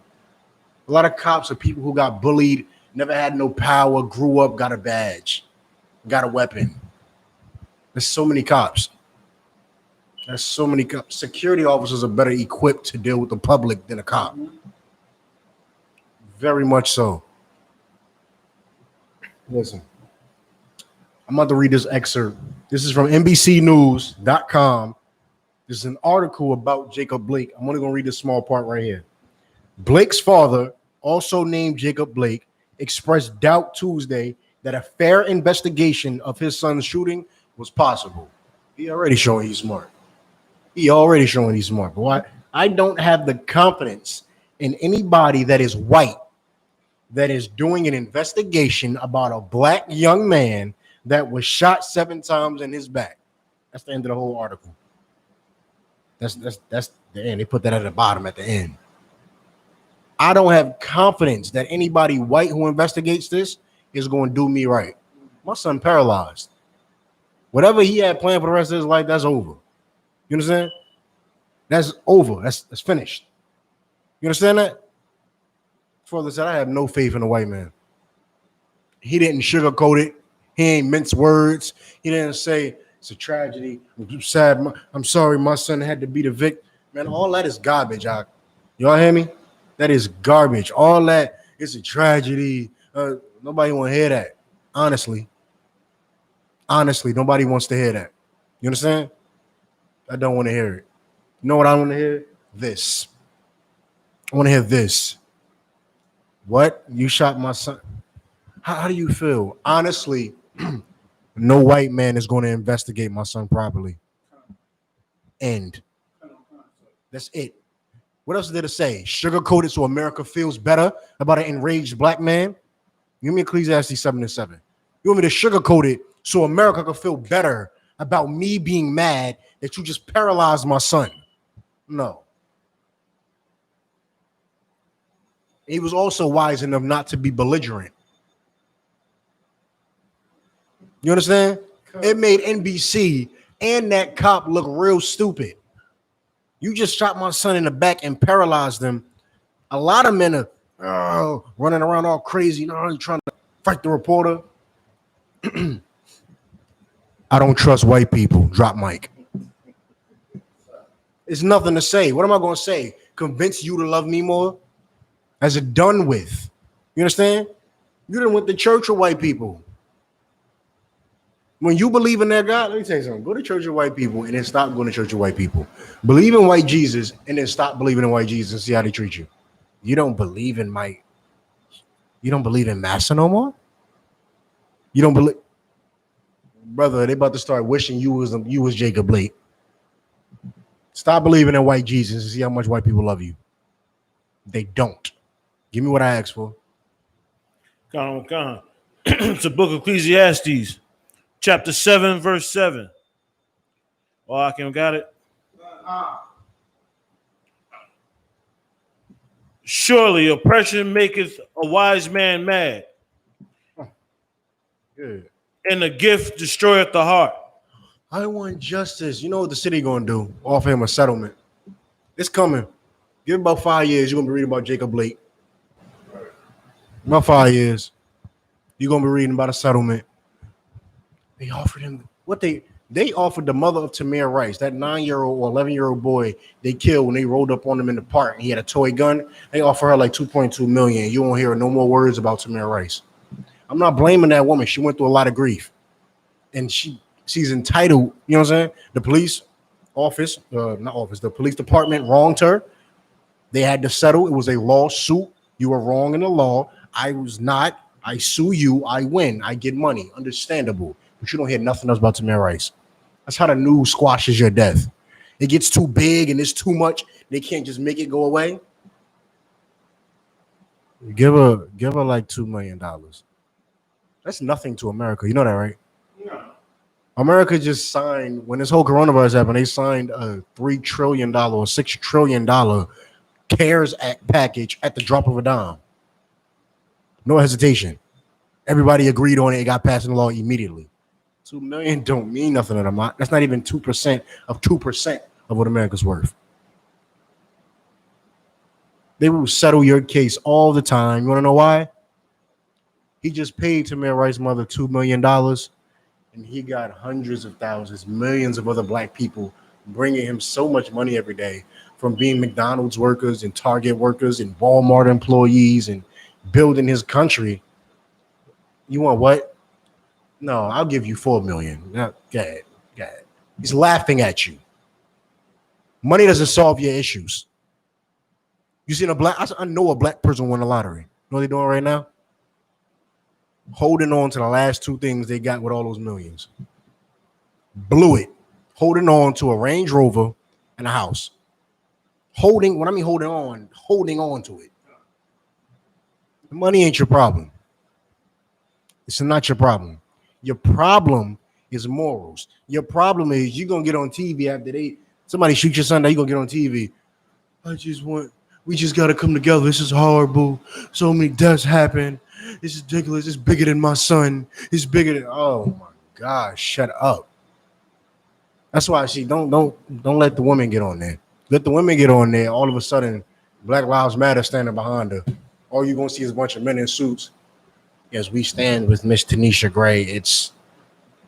A: A lot of cops are people who got bullied, never had no power, grew up, got a badge, got a weapon. There's so many cops. There's so many cops. Security officers are better equipped to deal with the public than a cop. Very much so. Listen, I'm about to read this excerpt. This is from NBCnews.com. This is an article about Jacob Blake. I'm only going to read this small part right here. Blake's father, also named Jacob Blake, expressed doubt Tuesday that a fair investigation of his son's shooting was possible. He already showing he's smart. But why? I don't have the confidence in anybody that is white that is doing an investigation about a black young man that was shot 7 times in his back. That's the end of the whole article. That's the end. They put that at the bottom at the end. I don't have confidence that anybody white who investigates this is going to do me right. My son paralyzed. Whatever he had planned for the rest of his life, that's over. You understand? That's over. That's finished. You understand that? Father said, I have no faith in a white man. He didn't sugarcoat it. He ain't mince words. He didn't say it's a tragedy. I'm sad. I'm sorry my son had to be the victim. Man, all that is garbage. Y'all hear me? That is garbage. All that is a tragedy. Nobody want to hear that. Honestly, nobody wants to hear that. You understand? I don't want to hear it. You know what I want to hear? This. I want to hear this. What? You shot my son? How do you feel? Honestly, no white man is going to investigate my son properly. End. That's it. What else did it say? Sugarcoat it so America feels better about an enraged black man? Give me Ecclesiastes 7:7. You want me to sugarcoat it so America can feel better about me being mad that you just paralyzed my son? No. He was also wise enough not to be belligerent. You understand? It made NBC and that cop look real stupid. You just shot my son in the back and paralyzed him. A lot of men are running around all crazy, trying to fight the reporter. I don't trust white people. Drop mic. It's nothing to say. What am I going to say? Convince you to love me more? As it done with. You understand? You done went to church with white people. When you believe in that God, let me tell you something. Go to church with white people and then stop going to church with white people. Believe in white Jesus and then stop believing in white Jesus and see how they treat you. You don't believe in Massa no more? You don't believe? Brother, they about to start wishing you was Jacob Blake. Stop believing in white Jesus and see how much white people love you. They don't. Give me what I asked for.
B: Come on. It's the book of Ecclesiastes, chapter 7, verse 7. Oh, I can got it. Surely oppression maketh a wise man mad,
A: Good.
B: and a gift destroyeth the heart.
A: I want justice. You know what the city gonna do? Offer him a settlement. It's coming. Give it about 5 years. You're gonna be reading about Jacob Blake. About 5 years. You're gonna be reading about a settlement. They offered him They offered the mother of Tamir Rice, that 9-year-old or 11-year-old boy they killed when they rolled up on him in the park and he had a toy gun. They offer her like 2.2 million. You won't hear no more words about Tamir Rice. I'm not blaming that woman. She went through a lot of grief. And she's entitled, you know what I'm saying? The police office, the police department wronged her. They had to settle. It was a lawsuit. You were wrong in the law. I was not. I sue you. I win. I get money. Understandable. But you don't hear nothing else about Tamir Rice. That's how the news squashes your death. It gets too big and it's too much. They can't just make it go away. Give her like $2 million. That's nothing to America. You know that, right?
E: No.
A: America just signed, when this whole coronavirus happened, they signed a $3 trillion or $6 trillion CARES Act package at the drop of a dime. No hesitation. Everybody agreed on it. It got passed in the law immediately. 2 million don't mean nothing to them. That's not even 2% of 2% of what America's worth. They will settle your case all the time. You want to know why? He just paid Tamir Rice's mother $2 million, and he got hundreds of thousands, millions of other black people bringing him so much money every day, from being McDonald's workers and Target workers and Walmart employees and building his country. You want what? No, I'll give you 4 million. No, go ahead. He's laughing at you. Money doesn't solve your issues. You seen I know a black person won the lottery. You know what they're doing right now? Holding on to the last two things they got with all those millions. Blew it. Holding on to a Range Rover and a house. Holding on to it. The money ain't your problem. It's not your problem. Your problem is morals. Your problem is you're going to get on TV after somebody shoot your son, you're going to get on TV. We just got to come together. This is horrible. So many deaths happen. This is ridiculous. It's bigger than my son. It's bigger than, oh my gosh, shut up. That's why don't let the women get on there. Let the women get on there. All of a sudden, Black Lives Matter standing behind her. All you're going to see is a bunch of men in suits. Yes, we stand with Miss Tanisha Gray. It's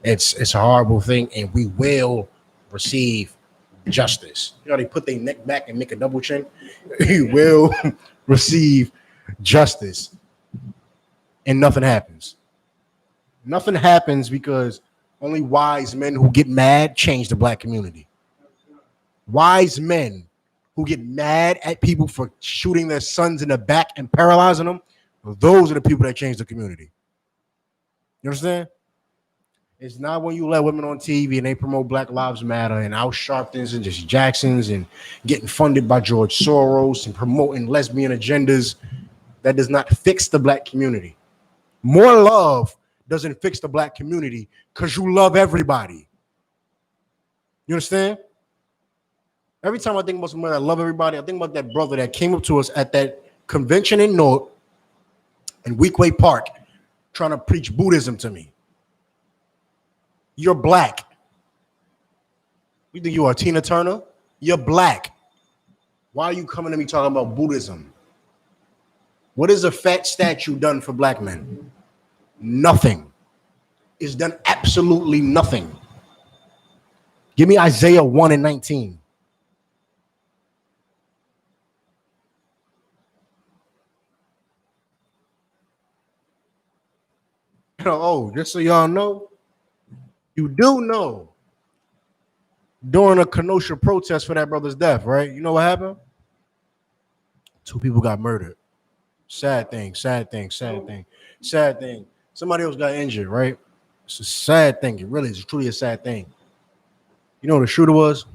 A: a horrible thing, and we will receive justice. You know, they put their neck back and make a double chin. You will receive justice. And nothing happens. Nothing happens because only wise men who get mad change the black community. Wise men who get mad at people for shooting their sons in the back and paralyzing them, those are the people that change the community. You understand? It's not when you let women on TV and they promote Black Lives Matter and Al Sharptons and just Jacksons and getting funded by George Soros and promoting lesbian agendas. That does not fix the black community. More love doesn't fix the black community because you love everybody. You understand? Every time I think about somebody that love everybody, I think about that brother that came up to us at that convention in Weequay Park trying to preach Buddhism to me. You're black. You think you are Tina Turner? You're black. Why are you coming to me talking about Buddhism? What has a fat statue done for black men? Nothing. It's done absolutely nothing. Give me Isaiah 1:19. Oh, just so y'all know, you do know during a Kenosha protest for that brother's death, right? You know what happened? 2 people got murdered. Sad thing. Somebody else got injured, right? It's a sad thing. It really is truly a sad thing. You know what the shooter was?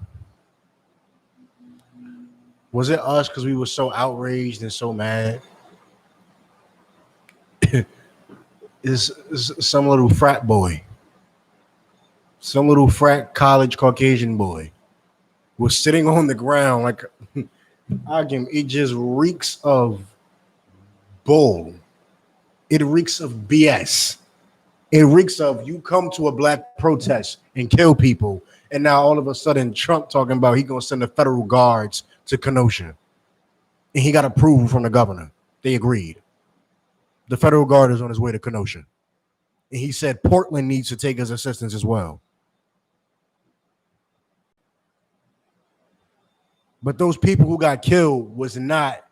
A: Was it us because we were so outraged and so mad? It's some little frat boy. Some little frat college Caucasian boy was sitting on the ground like it just reeks of bull. It reeks of BS. It reeks of you come to a black protest and kill people, and now all of a sudden Trump talking about he gonna send the federal guards to Kenosha, and he got approval from the governor. They agreed. The federal guard is on his way to Kenosha, and he said Portland needs to take his assistance as well. But those people who got killed was not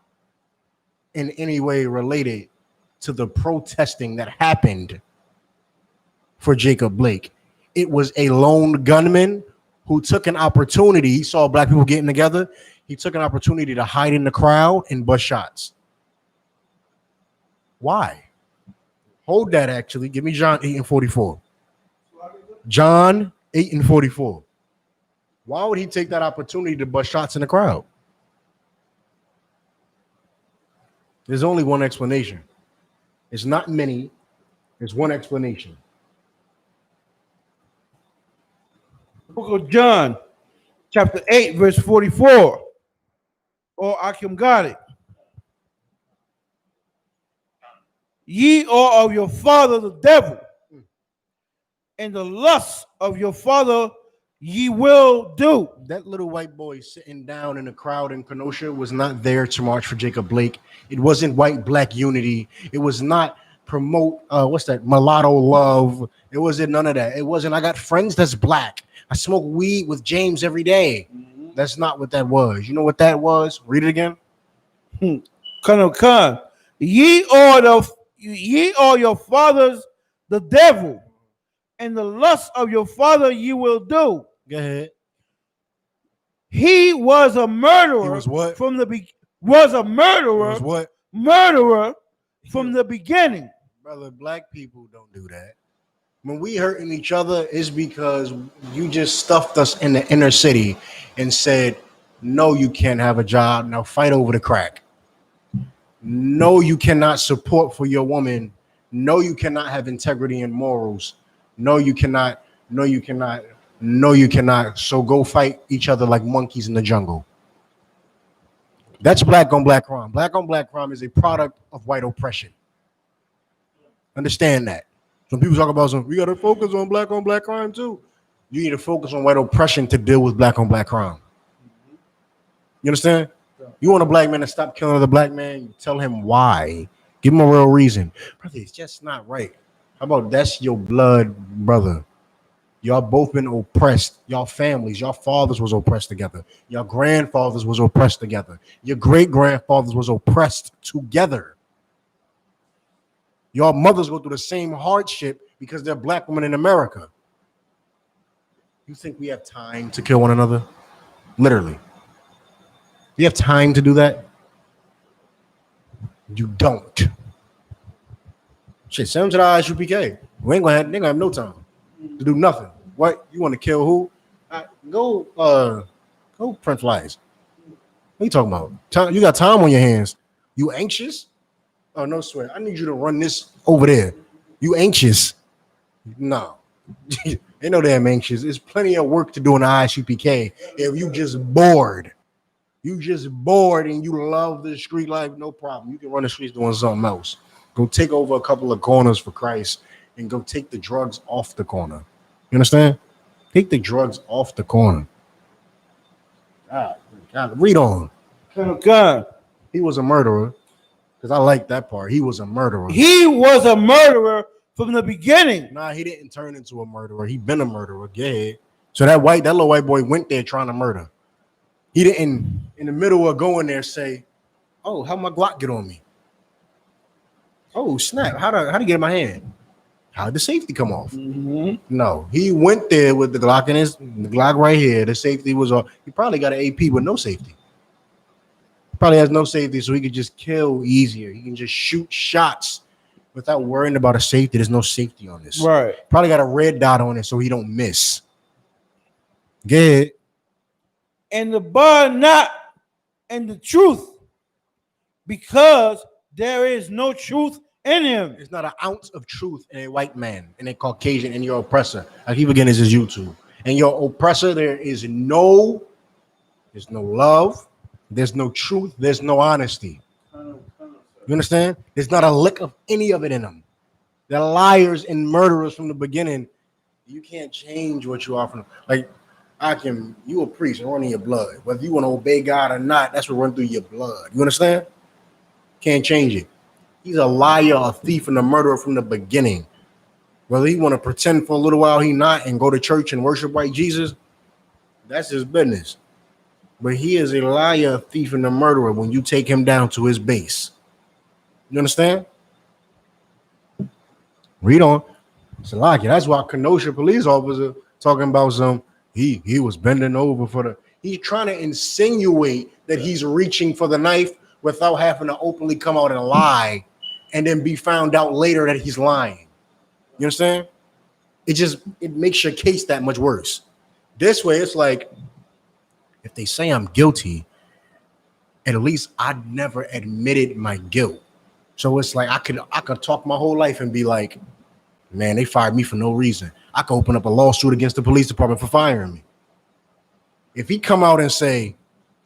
A: in any way related to the protesting that happened for Jacob Blake. It was a lone gunman who took an opportunity. He saw black people getting together. He took an opportunity to hide in the crowd and bust shots. Why? Hold that, actually. Give me John 8:44. John 8:44. Why would he take that opportunity to bust shots in the crowd? There's only one explanation. It's not many. There's one explanation.
E: Book of John, chapter 8, verse 44. Or Akim got it. Ye are of your father the devil, and the lust of your father ye will do.
A: That little white boy sitting down in the crowd in Kenosha was not there to march for Jacob Blake. It wasn't white black unity. It was not promote mulatto love. It wasn't none of that. It wasn't I got friends that's black. I smoke weed with James every day. That's not what that was. You know what that was? Read it again.
E: Khan. Ye are your fathers the devil, and the lust of your father ye will do.
A: Go ahead.
E: He was a murderer.
A: He was what?
E: From the was a murderer.
A: Was what?
E: Murderer from the beginning.
A: Brother, black people don't do that. When we hurting each other, it's because you just stuffed us in the inner city and said, no, you can't have a job. Now fight over the crack. No, you cannot support for your woman. No, you cannot have integrity and morals. No, you cannot. No, you cannot. No, you cannot. So go fight each other like monkeys in the jungle. That's black on black crime. Black on black crime is a product of white oppression. Understand that. Some people talk about we got to focus on black crime too. You need to focus on white oppression to deal with black on black crime. You understand? You want a black man to stop killing another black man, you tell him why. Give him a real reason. Brother, it's just not right. How about that's your blood brother? Y'all both been oppressed. Y'all families, y'all fathers was oppressed together. Your grandfathers was oppressed together. Your great-grandfathers was oppressed together. Y'all mothers go through the same hardship because they're black women in America. You think we have time to kill one another? Literally. You have time to do that? You don't. Shit, send them to the I.S.U.P.K. We ain't gonna have no time to do nothing. What? You want to kill who? Go print flies. What are you talking about? Time, you got time on your hands. You anxious? Oh, no sweat. I need you to run this over there. You anxious? No. Ain't no damn anxious. There's plenty of work to do in the I.S.U.P.K. if you just bored. You just bored and you love the street life, no problem. You can run the streets doing something else. Go take over a couple of corners for Christ and go take the drugs off the corner. You understand? Take the drugs off the corner. God, read on.
E: God.
A: He was a murderer. Because I like that part. He was a murderer.
E: He was a murderer from the beginning.
A: Nah, he didn't turn into a murderer. He been a murderer. Yeah. So that little white boy went there trying to murder. He didn't, in the middle of going there, say, oh, how my Glock get on me? Oh, snap. How'd he get in my hand? How'd the safety come off? Mm-hmm. No, he went there with the Glock in the Glock right here. The safety was off. He probably got an AP with no safety. Probably has no safety, so he could just kill easier. He can just shoot shots without worrying about a safety. There's no safety on this.
E: Right.
A: Probably got a red dot on it so he don't miss. Good.
E: And the bar not and the truth, because there is no truth in him.
A: There's not an ounce of truth in a white man, in a Caucasian, in your oppressor. I keep again, this is YouTube. And your oppressor, there's no love, there's no truth, there's no honesty. You understand? There's not a lick of any of it in them. They're liars and murderers from the beginning. You can't change what you are from. Like, you a priest and running your blood. Whether you want to obey God or not, that's what run through your blood. You understand? Can't change it. He's a liar, a thief, and a murderer from the beginning. Whether he want to pretend for a little while he not and go to church and worship white Jesus, that's his business. But he is a liar, a thief, and a murderer when you take him down to his base. You understand? Read on. Salaki. That's why Kenosha police officer talking about he was bending over for the. He's trying to insinuate that he's reaching for the knife without having to openly come out and lie, and then be found out later that he's lying. You understand? It makes your case that much worse. This way, it's like if they say I'm guilty, at least I never admitted my guilt. So it's like I could talk my whole life and be like, man, they fired me for no reason. I could open up a lawsuit against the police department for firing me. If he come out and say,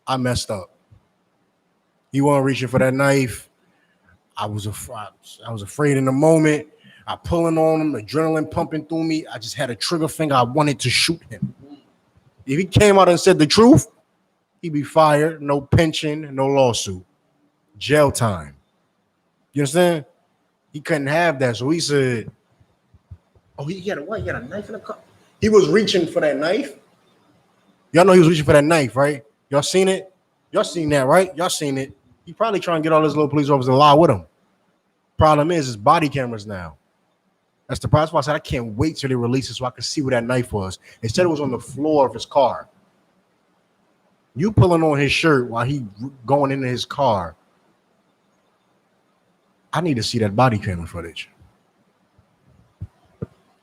A: I messed up, he wasn't reaching for that knife, I was afraid in the moment, I pulling on him, adrenaline pumping through me, I just had a trigger finger, I wanted to shoot him. If he came out and said the truth, he'd be fired, no pension, no lawsuit, jail time. You understand? He couldn't have that, so he said, oh, he had a knife in the car. He was reaching for that knife. Y'all know he was reaching for that knife, right? Y'all seen it? Y'all seen that, right? Y'all seen it. He probably trying to get all his little police officers to lie with him. Problem is, it's body cameras now. That's the problem. I said I can't wait till they release it so I can see where that knife was. Instead, it was on the floor of his car. You pulling on his shirt while he going into his car. I need to see that body camera footage.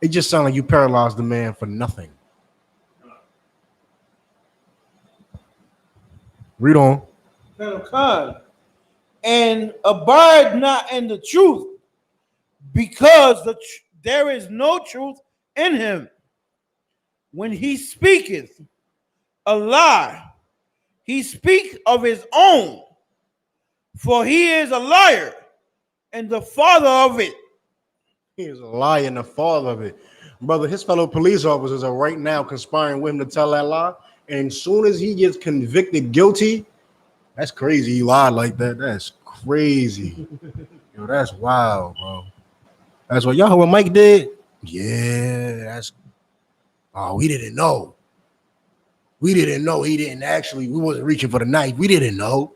A: It just sounds like you paralyzed the man for nothing. Read on.
E: And abide not in the truth, because there is no truth in him. When he speaketh a lie, he speak of his own, for he is a liar and the father of it.
A: He is a liar and the father of it. Brother, his fellow police officers are right now conspiring with him to tell that lie. And as soon as he gets convicted guilty, that's crazy. He lied like that. That's crazy. Yo, that's wild, bro. That's what y'all what Mike did. Yeah, we didn't know. We didn't know he didn't actually, we wasn't reaching for the knife. We didn't know.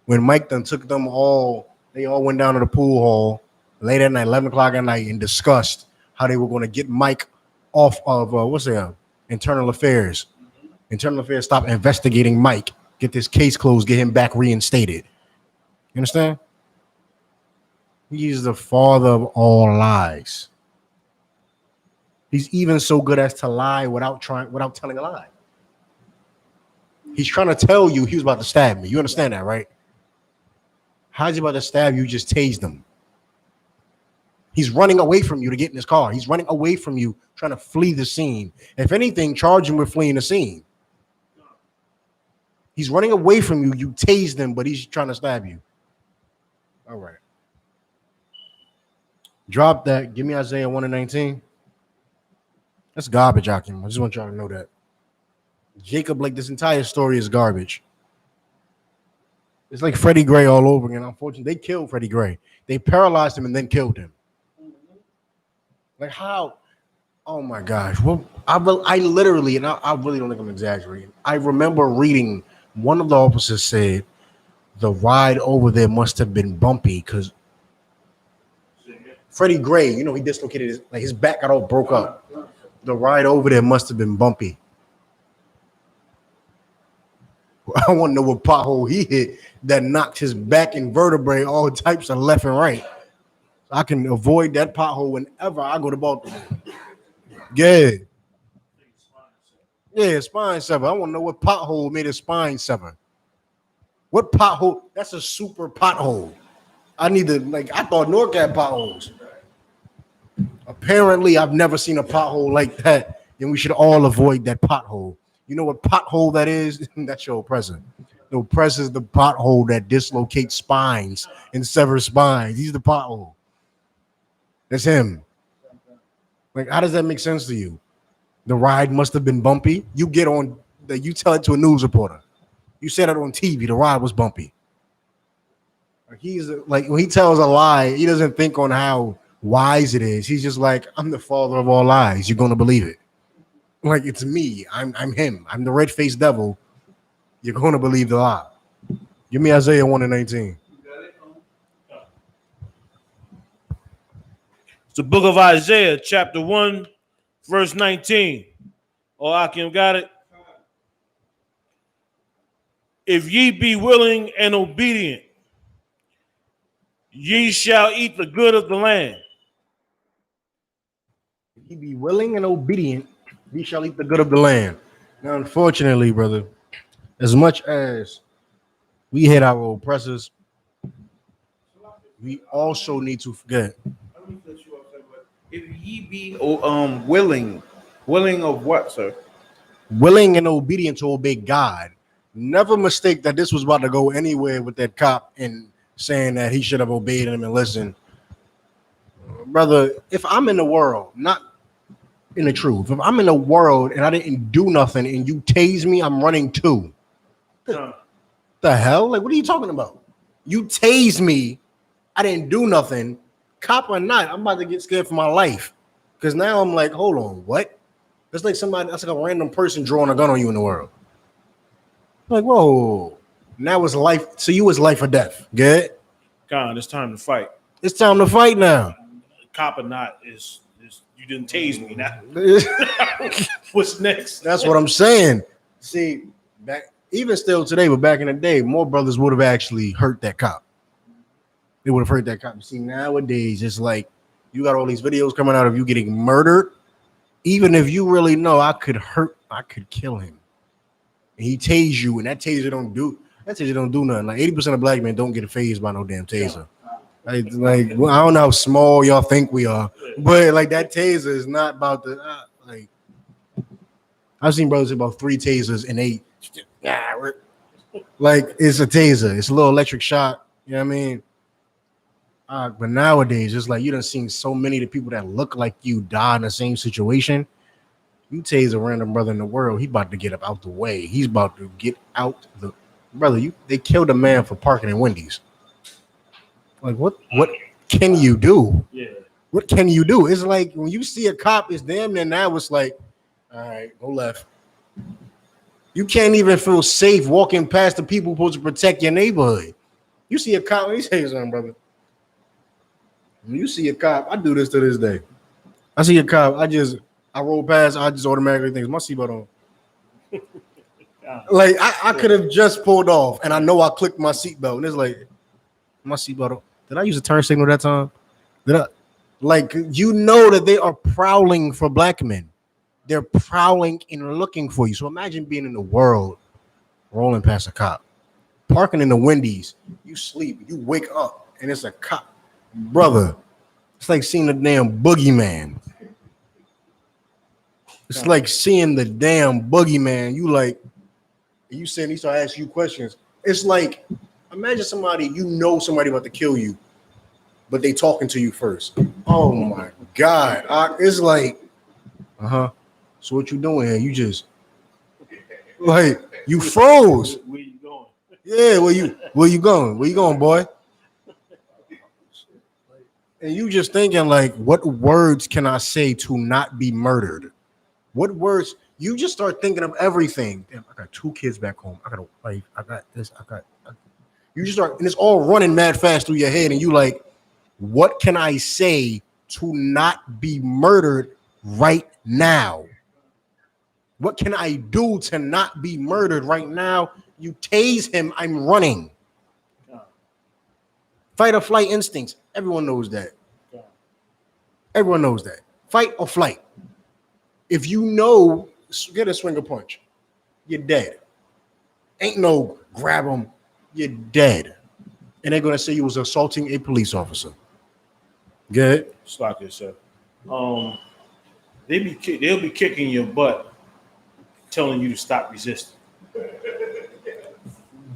A: When Mike done took them all, they all went down to the pool hall late at night, 11 o'clock at night, and discussed how they were going to get Mike off of, Internal Affairs. Internal Affairs stop investigating Mike, get this case closed, get him back reinstated. You understand? He's the father of all lies. He's even so good as to lie without telling a lie. He's trying to tell you he was about to stab me. You understand that, right? How's he about to stab you? Just tased him. He's running away from you to get in his car. He's running away from you, trying to flee the scene. If anything, charge him with fleeing the scene. He's running away from you. You tased him, but he's trying to stab you. All right. Drop that. Give me Isaiah 1:19. That's garbage, Akim. I just want y'all to know that. Jacob, like this entire story is garbage. It's like Freddie Gray all over again. Unfortunately, they killed Freddie Gray. They paralyzed him and then killed him. Like how? Oh my gosh. Well, I literally, and I really don't think I'm exaggerating. I remember reading one of the officers said the ride over there must have been bumpy because Freddie Gray, he dislocated his back got all broke up. The ride over there must have been bumpy. I want to know what pothole he hit that knocked his back and vertebrae all types of left and right. I can avoid that pothole whenever I go to Baltimore. Yeah. Yeah, spine sever. I want to know what pothole made a spine sever. What pothole? That's a super pothole. I need to, I thought Newark had potholes. Apparently, I've never seen a pothole like that, and we should all avoid that pothole. You know what pothole that is? That's your oppressor. The oppressor is the pothole that dislocates spines and severs spines. He's the pothole. That's him. How does that make sense to you? The ride must have been bumpy. You tell it to a news reporter. You said it on TV. The ride was bumpy. He's when he tells a lie, he doesn't think on how wise it is. He's just like, I'm the father of all lies. You're gonna believe it. It's me. I'm him. I'm the red-faced devil you're going to believe the lie. Give me Isaiah 1:19.
B: It's the book of Isaiah, chapter 1, verse 19. Oh, Akim got it. If ye be willing and obedient, ye shall eat the good of the land.
A: If ye be willing and obedient, ye shall eat the good of the land. Now, unfortunately, brother, as much as we hate our oppressors, we also need to forget.
E: If ye be willing of what, sir?
A: Willing and obedient to obey God. Never mistake that this was about to go anywhere with that cop and saying that he should have obeyed him and listened. Brother, if I'm in the world, not in the truth, if I'm in the world and I didn't do nothing and you tase me, I'm running too. The hell? Like, what are you talking about? You tase me, I didn't do nothing, cop or not, I'm about to get scared for my life. Because now I'm like, hold on, what? That's like that's like a random person drawing a gun on you in the world. Like, whoa. Now it's life. So you was life or death. Good?
B: God, it's time to fight.
A: It's time to fight now.
B: Cop or not is you didn't tase me now. What's next?
A: That's what I'm saying. See, back even still today, but back in the day, more brothers would have actually hurt that cop. They would have hurt that cop. See, nowadays, it's like you got all these videos coming out of you getting murdered. Even if you really know I could kill him. And he tase you, and that taser don't do nothing. Like 80% of black men don't get phased by no damn taser. Like well, I don't know how small y'all think we are, but like that taser is not about the like. I've seen brothers with about 3 tasers and they, like it's a taser. It's a little electric shot. You know what I mean? But nowadays, it's like you done seen so many of the people that look like you die in the same situation. You tase a random brother in the world, he about to get up out the way. He's about to get out the brother. They killed a man for parking in Wendy's. Like what can you do?
B: Yeah.
A: What can you do? It's like when you see a cop, it's damn near now it's like, all right, go left. You can't even feel safe walking past the people supposed to protect your neighborhood. You see a cop, let me tell you something, brother. When you see a cop, I do this to this day. I see a cop, I roll past, I just automatically think, my seatbelt on. Like I could have just pulled off and I know I clicked my seatbelt and it's like, my seatbelt on. Did I use a turn signal that time? Like, you know that they are prowling for black men. They're prowling and looking for you. So imagine being in the world, rolling past a cop, parking in the Wendy's. You sleep, you wake up, and it's a cop. Brother, it's like seeing the damn boogeyman. It's like seeing the damn boogeyman. You saying he start asking you questions. It's like, imagine somebody about to kill you, but they talking to you first. Oh my God. It's like, so what you doing here? You just like you froze.
B: Where you going?
A: Yeah, where you going? Where you going, boy? And you just thinking like, what words can I say to not be murdered? What words? You just start thinking of everything. Damn, I got 2 kids back home. I got a wife. I got this. You just start, and it's all running mad fast through your head, and you like, what can I say to not be murdered right now? What can I do to not be murdered right now? You tase him, I'm running. Fight or flight instincts. Everyone knows that. Everyone knows that. Fight or flight. If you know, get a swinger punch, you're dead. Ain't no grab him, you're dead. And they're gonna say you was assaulting a police officer. Good.
B: Stop it, sir. They'll be kicking your butt, telling you to stop resisting.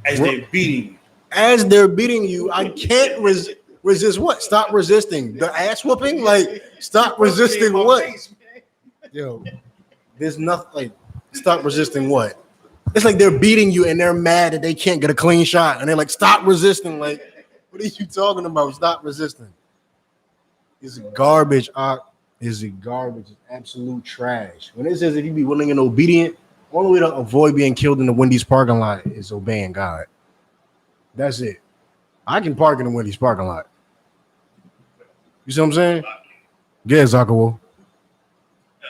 B: As they're beating you.
A: As they're beating you, I can't resist what? Stop resisting. The ass whooping? Like, stop resisting what? Yo, there's nothing like, stop resisting what? It's like they're beating you and they're mad that they can't get a clean shot. And they're like, stop resisting. Like, what are you talking about? Stop resisting. It's garbage. It's garbage. It's absolute trash. When it says if you be willing and obedient, Only way to avoid being killed in the Wendy's parking lot is obeying God. That's it. I can park in the Wendy's parking lot. You see what I'm saying? Yeah, Zakawo.
D: If I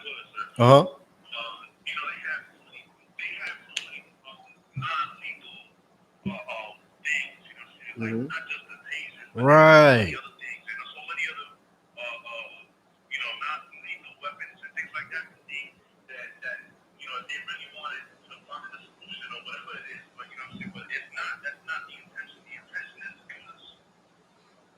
D: could, sir.
A: Uh-huh.
D: You know, they have so many non-lethal things, you know, like not just the tasers, but
A: Right.
D: so many other things, and so many other, you know, non-lethal weapons and things like that. That you know, if they really wanted to find a solution or whatever it is, but you know what I'm saying, but it's not. That's not the intention. The intention is to kill us.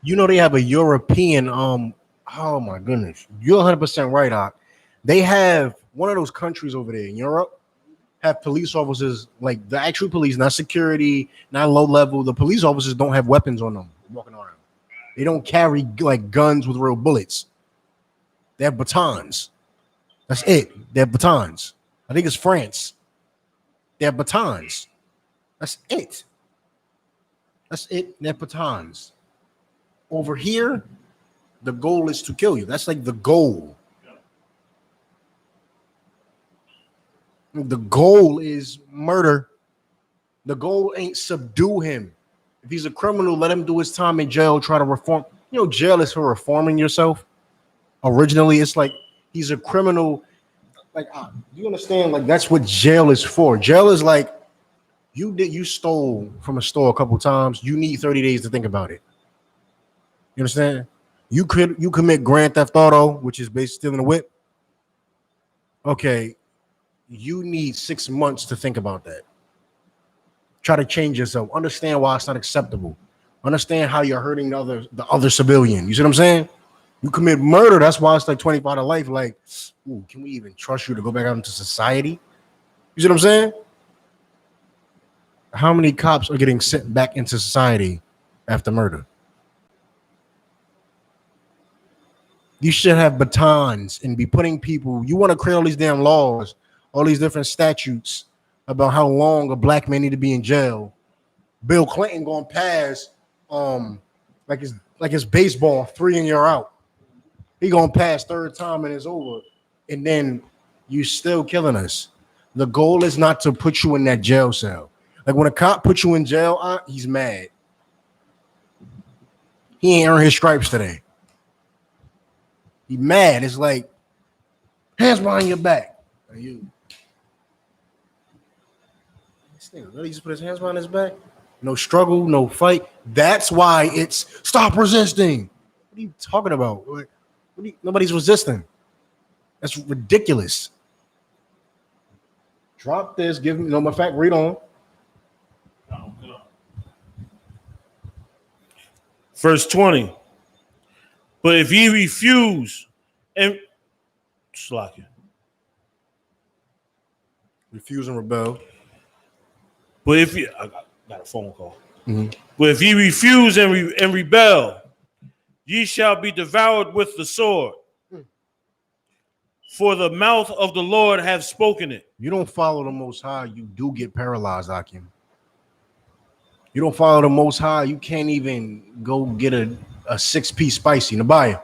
A: You know they have a European oh my goodness. You're 100% right, Doc. They have one of those countries over there in Europe have police officers, like the actual police, not security, not low level. The police officers don't have weapons on them walking around. They don't carry like guns with real bullets. They have batons. That's it. They have batons. I think it's France. They have batons. That's it. That's it. They have batons. Over here, the goal is to kill you. That's like the goal. The goal is murder. The goal ain't subdue him. If he's a criminal, let him do his time in jail, try to reform. You know, jail is for reforming yourself. Originally, it's like he's a criminal. Like, you understand? Like, that's what jail is for. Jail is like you stole from a store a couple times. You need 30 days to think about it. You understand? You commit grand theft auto, which is basically stealing a whip. Okay, you need 6 months to think about that. Try to change yourself. Understand why it's not acceptable. Understand how you're hurting the other civilian. You see what I'm saying? You commit murder. That's why it's like 25 to life. Like, ooh, can we even trust you to go back out into society? You see what I'm saying? How many cops are getting sent back into society after murder? You should have batons and be putting people. You want to create all these damn laws, all these different statutes about how long a black man need to be in jail. Bill Clinton going pass like it's baseball, 3 and you're out. He gonna pass third time and it's over, and then you still killing us. The goal is not to put you in that jail cell. Like when a cop puts you in jail, he's mad. He ain't earned his stripes today. He mad. It's like hands behind your back. Are you? This nigga really just put his hands behind his back. No struggle, no fight. That's why it's stop resisting. What are you talking about? Nobody's resisting. That's ridiculous. Drop this. Give me my fact. Read on.
B: Verse 20. But if ye refuse and slack it.
A: Refuse and rebel.
B: But if you, I got a phone call. But if ye refuse and rebel, ye shall be devoured with the sword. For the mouth of the Lord hath spoken it.
A: You don't follow the Most High, you do get paralyzed, Akim. You don't follow the Most High, you can't even go get a 6-piece spicy. Nabaya,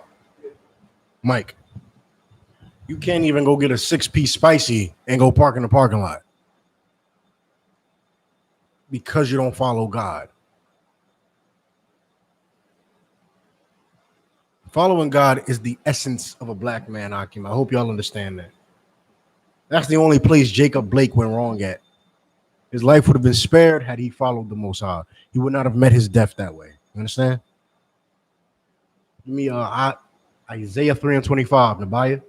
A: Mike, you can't even go get a 6-piece spicy and go park in the parking lot because you don't follow God. Following God is the essence of a black man, Akim. I hope y'all understand that. That's the only place Jacob Blake went wrong at. His life would have been spared had he followed the Most High. He would not have met his death that way. You understand? Give me Isaiah 3:25, Nabaya.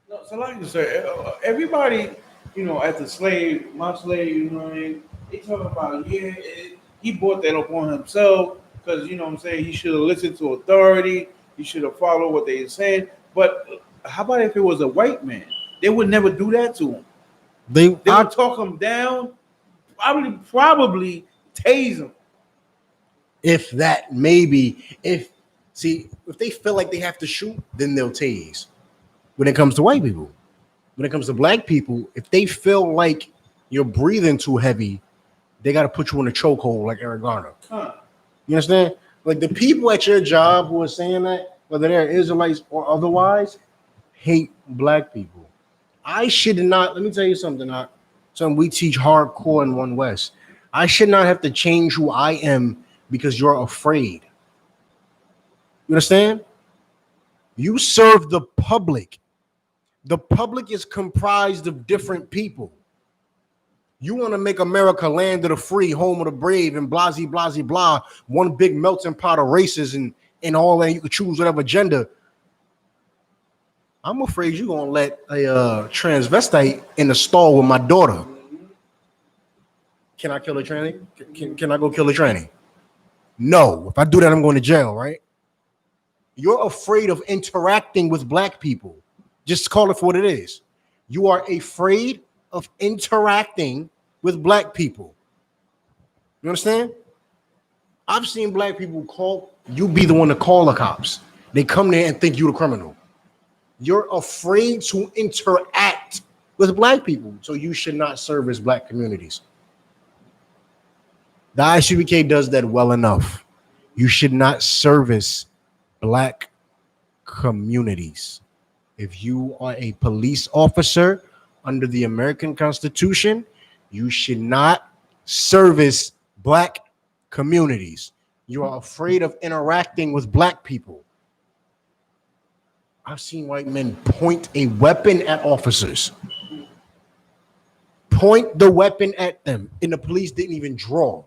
E: No, so like you say, everybody, as a slave, my slave, you know what I mean? They talking about, he brought that upon himself because, you know what I'm saying, he should have listened to authority. He should have followed what they were saying. But how about if it was a white man? They would never do that to him. They would talk him down, probably tase him.
A: If that, maybe. If they feel like they have to shoot, then they'll tase. When it comes to white people. When it comes to black people, if they feel like you're breathing too heavy, they got to put you in a chokehold like Eric Garner. You understand? Like the people at your job who are saying that, whether they're Israelites or otherwise, hate black people. I should not. Let me tell you something. Something we teach hardcore in One West. I should not have to change who I am because you're afraid. You understand? You serve the public. The public is comprised of different people. You want to make America land of the free, home of the brave, and blah, blah, blah, blah. One big melting pot of races and all that. You could choose whatever gender. I'm afraid you're going to let a transvestite in the stall with my daughter. Can I kill a tranny? Can I go kill a tranny? No. If I do that, I'm going to jail, right? You're afraid of interacting with black people. Just call it for what it is. You are afraid of interacting with black people. You understand? I've seen black people call, you be the one to call the cops. They come there and think you're the criminal. You're afraid to interact with black people, so you should not service black communities. The I.S.U.P.K does that well enough. You should not service black communities. If you are a police officer under the American Constitution, you should not service black communities. You are afraid of interacting with black people. I've seen white men point a weapon at officers. Point the weapon at them, and the police didn't even draw.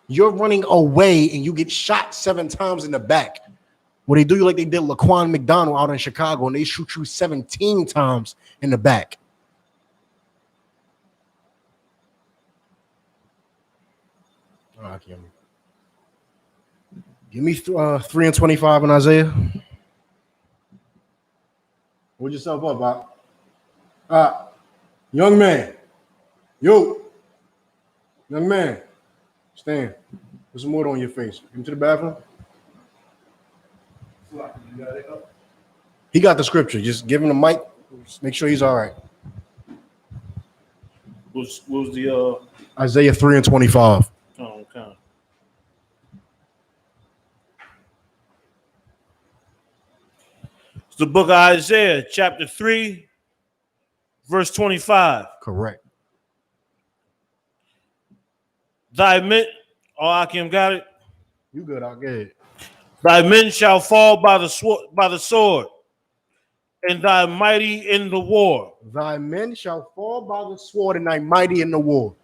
A: You're running away and you get shot 7 times in the back. Well, they do you like they did Laquan McDonald out in Chicago, and they shoot you 17 times in the back. All right, give me 3 and 25 in Isaiah. Hold yourself up, young man. Young man. Stand. Put some water on your face. Come to the bathroom. He got the scripture. Just give him the mic. Make sure he's all right.
B: What was the
A: Isaiah 3 and 25.
B: Oh, okay. It's the book of Isaiah, chapter 3, verse 25.
A: Correct.
B: Thy men, Akim got it.
A: You good? I'll get it.
B: Thy men shall fall by the sword, and thy mighty in the war.
A: Thy men shall fall by the sword, and thy mighty in the war.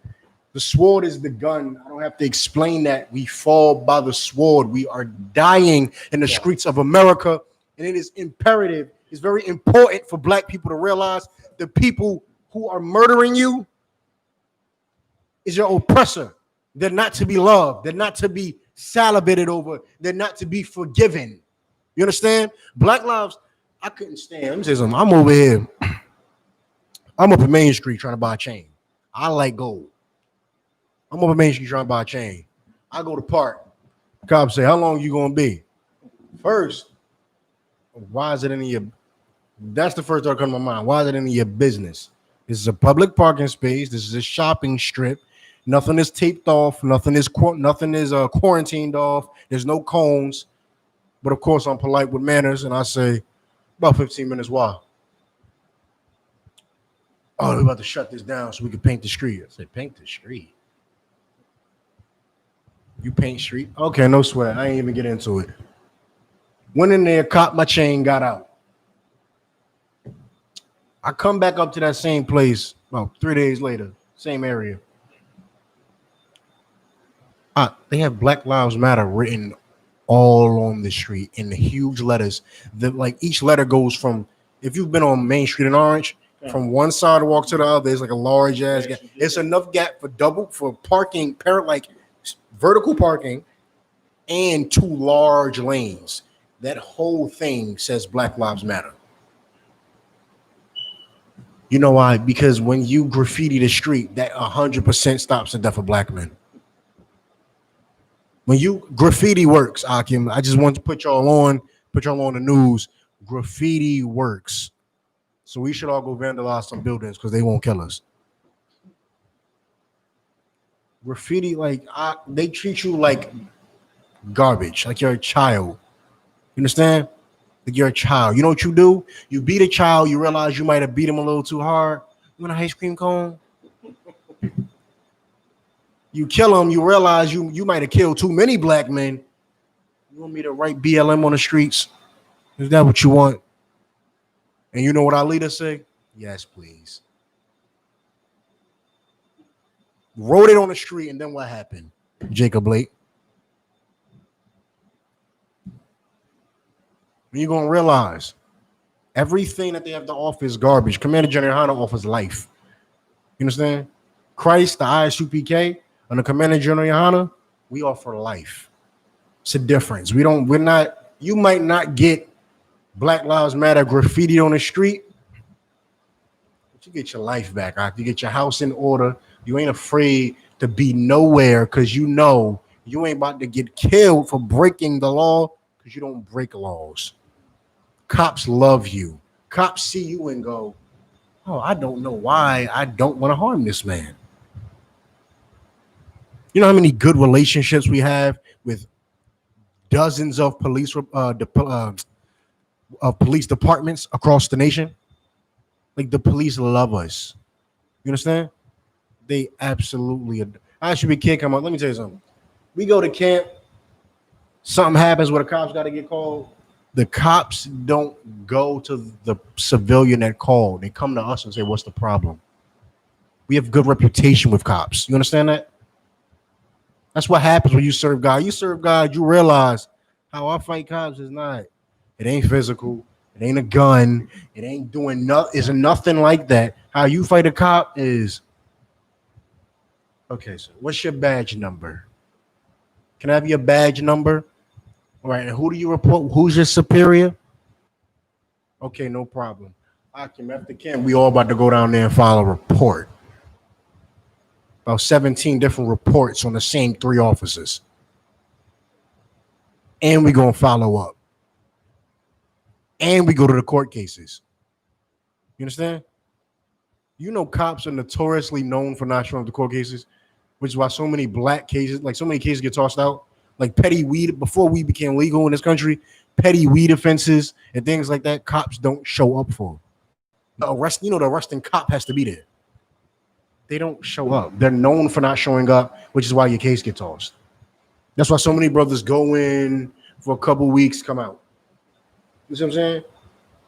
A: The sword is the gun. I don't have to explain that. We fall by the sword. We are dying in the streets of America, and it is imperative. It's very important for black people to realize the people who are murdering you is your oppressor. They're not to be loved. They're not to be salivated over. They're not to be forgiven. You understand? Black lives, I couldn't stand. Let me say something. I'm over here. I'm up at Main Street trying to buy a chain. I like gold. I'm up at Main Street trying to buy a chain. I go to park. Cops say, how long you going to be? First, why is it any of your... That's the first thought that comes to my mind. Why is it any of your business? This is a public parking space. This is a shopping strip. Nothing is taped off. Nothing is quarantined off. There's no cones. But of course, I'm polite with manners, and I say, about 15 minutes. Why? Oh, we're about to shut this down so we can paint the street. I said, paint the street? You paint street? Okay, no sweat. I ain't even get into it. Went in there, caught my chain, got out. I come back up to that same place about 3 days later, same area. They have Black Lives Matter written all on the street in the huge letters. Like each letter goes from, if you've been on Main Street in Orange, from one sidewalk to the other, there's like a large ass gap. It's enough gap for parking, like vertical parking, and 2 large lanes. That whole thing says Black Lives Matter. You know why? Because when you graffiti the street, that 100% stops the death of black men. When you graffiti works, Akim, I just want to put y'all on the news. Graffiti works. So we should all go vandalize some buildings because they won't kill us. Graffiti, they treat you like garbage, like you're a child. You understand? Like you're a child. You know what you do? You beat a child. You realize you might have beat him a little too hard. You want an ice cream cone? You kill him. You realize you might have killed too many black men. You want me to write BLM on the streets? Is that what you want? And you know what our leaders say? Yes, please. Wrote it on the street, and then what happened? Jacob Blake. You're going to realize everything that they have to offer is garbage. Commander General YAHANNA offers life. You understand? Christ, the I.S.U.P.K, and the Commander General YAHANNA, we offer life. It's a difference. You might not get Black Lives Matter graffiti on the street, but you get your life back. Right? You get your house in order. You ain't afraid to be nowhere because you know you ain't about to get killed for breaking the law because you don't break laws. Cops love you. Cops see you and go, oh, I don't know why I don't want to harm this man. You know how many good relationships we have with dozens of police police departments across the nation? Like the police love us. You understand? They absolutely. I.S.U.P.K come up. Let me tell you something. We go to camp. Something happens where the cops got to get called. The cops don't go to the civilian that called. They come to us and say, what's the problem? We have good reputation with cops. You understand that? That's what happens when you serve God. You serve God, you realize how I fight cops is not. It ain't physical. It ain't a gun. It ain't doing nothing. It's nothing like that. How you fight a cop is, okay, so what's your badge number? Can I have your badge number? All right, and who do you report? Who's your superior? Okay, no problem. After camp, we all about to go down there and file a report. About 17 different reports on the same 3 officers. And we going to follow up. And we go to the court cases. You understand? You know cops are notoriously known for not showing up to court cases, which is why so many black cases, like so many cases get tossed out. Like petty weed, before weed became legal in this country, petty weed offenses and things like that, cops don't show up for. The arresting cop has to be there. They don't show up. They're known for not showing up, which is why your case gets tossed. That's why so many brothers go in for a couple weeks, come out. You see what I'm saying?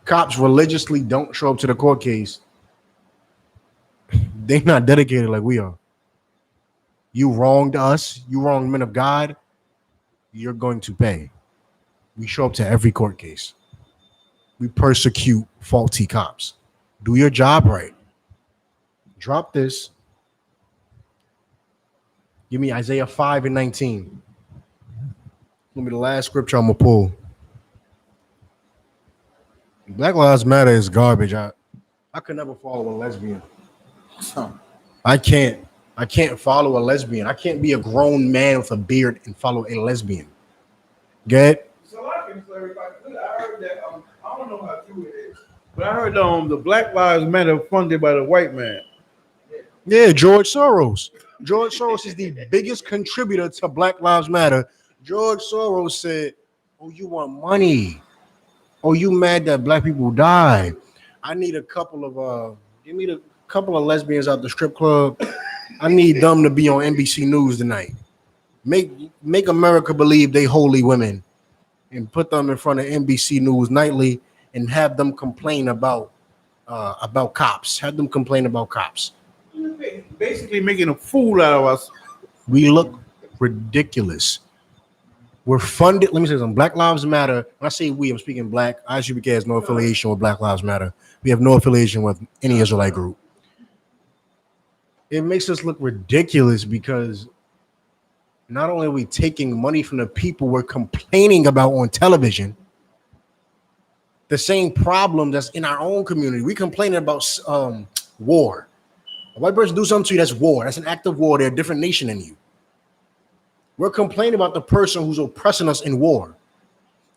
A: Cops religiously don't show up to the court case. They're not dedicated like we are. You wronged us. You wronged men of God. You're going to pay. We show up to every court case. We persecute faulty cops. Do your job right. Drop this. Give me Isaiah 5:19. Give me the last scripture I'm going to pull. Black Lives Matter is garbage. I could never follow a lesbian. I can't follow a lesbian. I can't be a grown man with a beard and follow a lesbian. Get it?
E: So I heard that. I don't know how true it is, but I heard the Black Lives Matter funded by the white man.
A: Yeah, George Soros. George Soros is the biggest contributor to Black Lives Matter. George Soros said, "Oh, you want money? Oh, you mad that black people died? I need a couple of give me the couple of lesbians out the strip club. I need them to be on NBC News tonight. Make America believe they holy women, and put them in front of NBC News nightly, and have them complain about cops. Have them complain about cops.
E: Basically, making a fool out of us.
A: We look ridiculous. We're funded. Let me say something. Black Lives Matter. When I say we, I'm speaking black. I.S.U.P.K has no affiliation with Black Lives Matter. We have no affiliation with any Israelite group. It makes us look ridiculous because not only are we taking money from the people we're complaining about on television, the same problem that's in our own community. We complaining about war. A white person do something to you, that's war. That's an act of war. They're a different nation than you. We're complaining about the person who's oppressing us in war.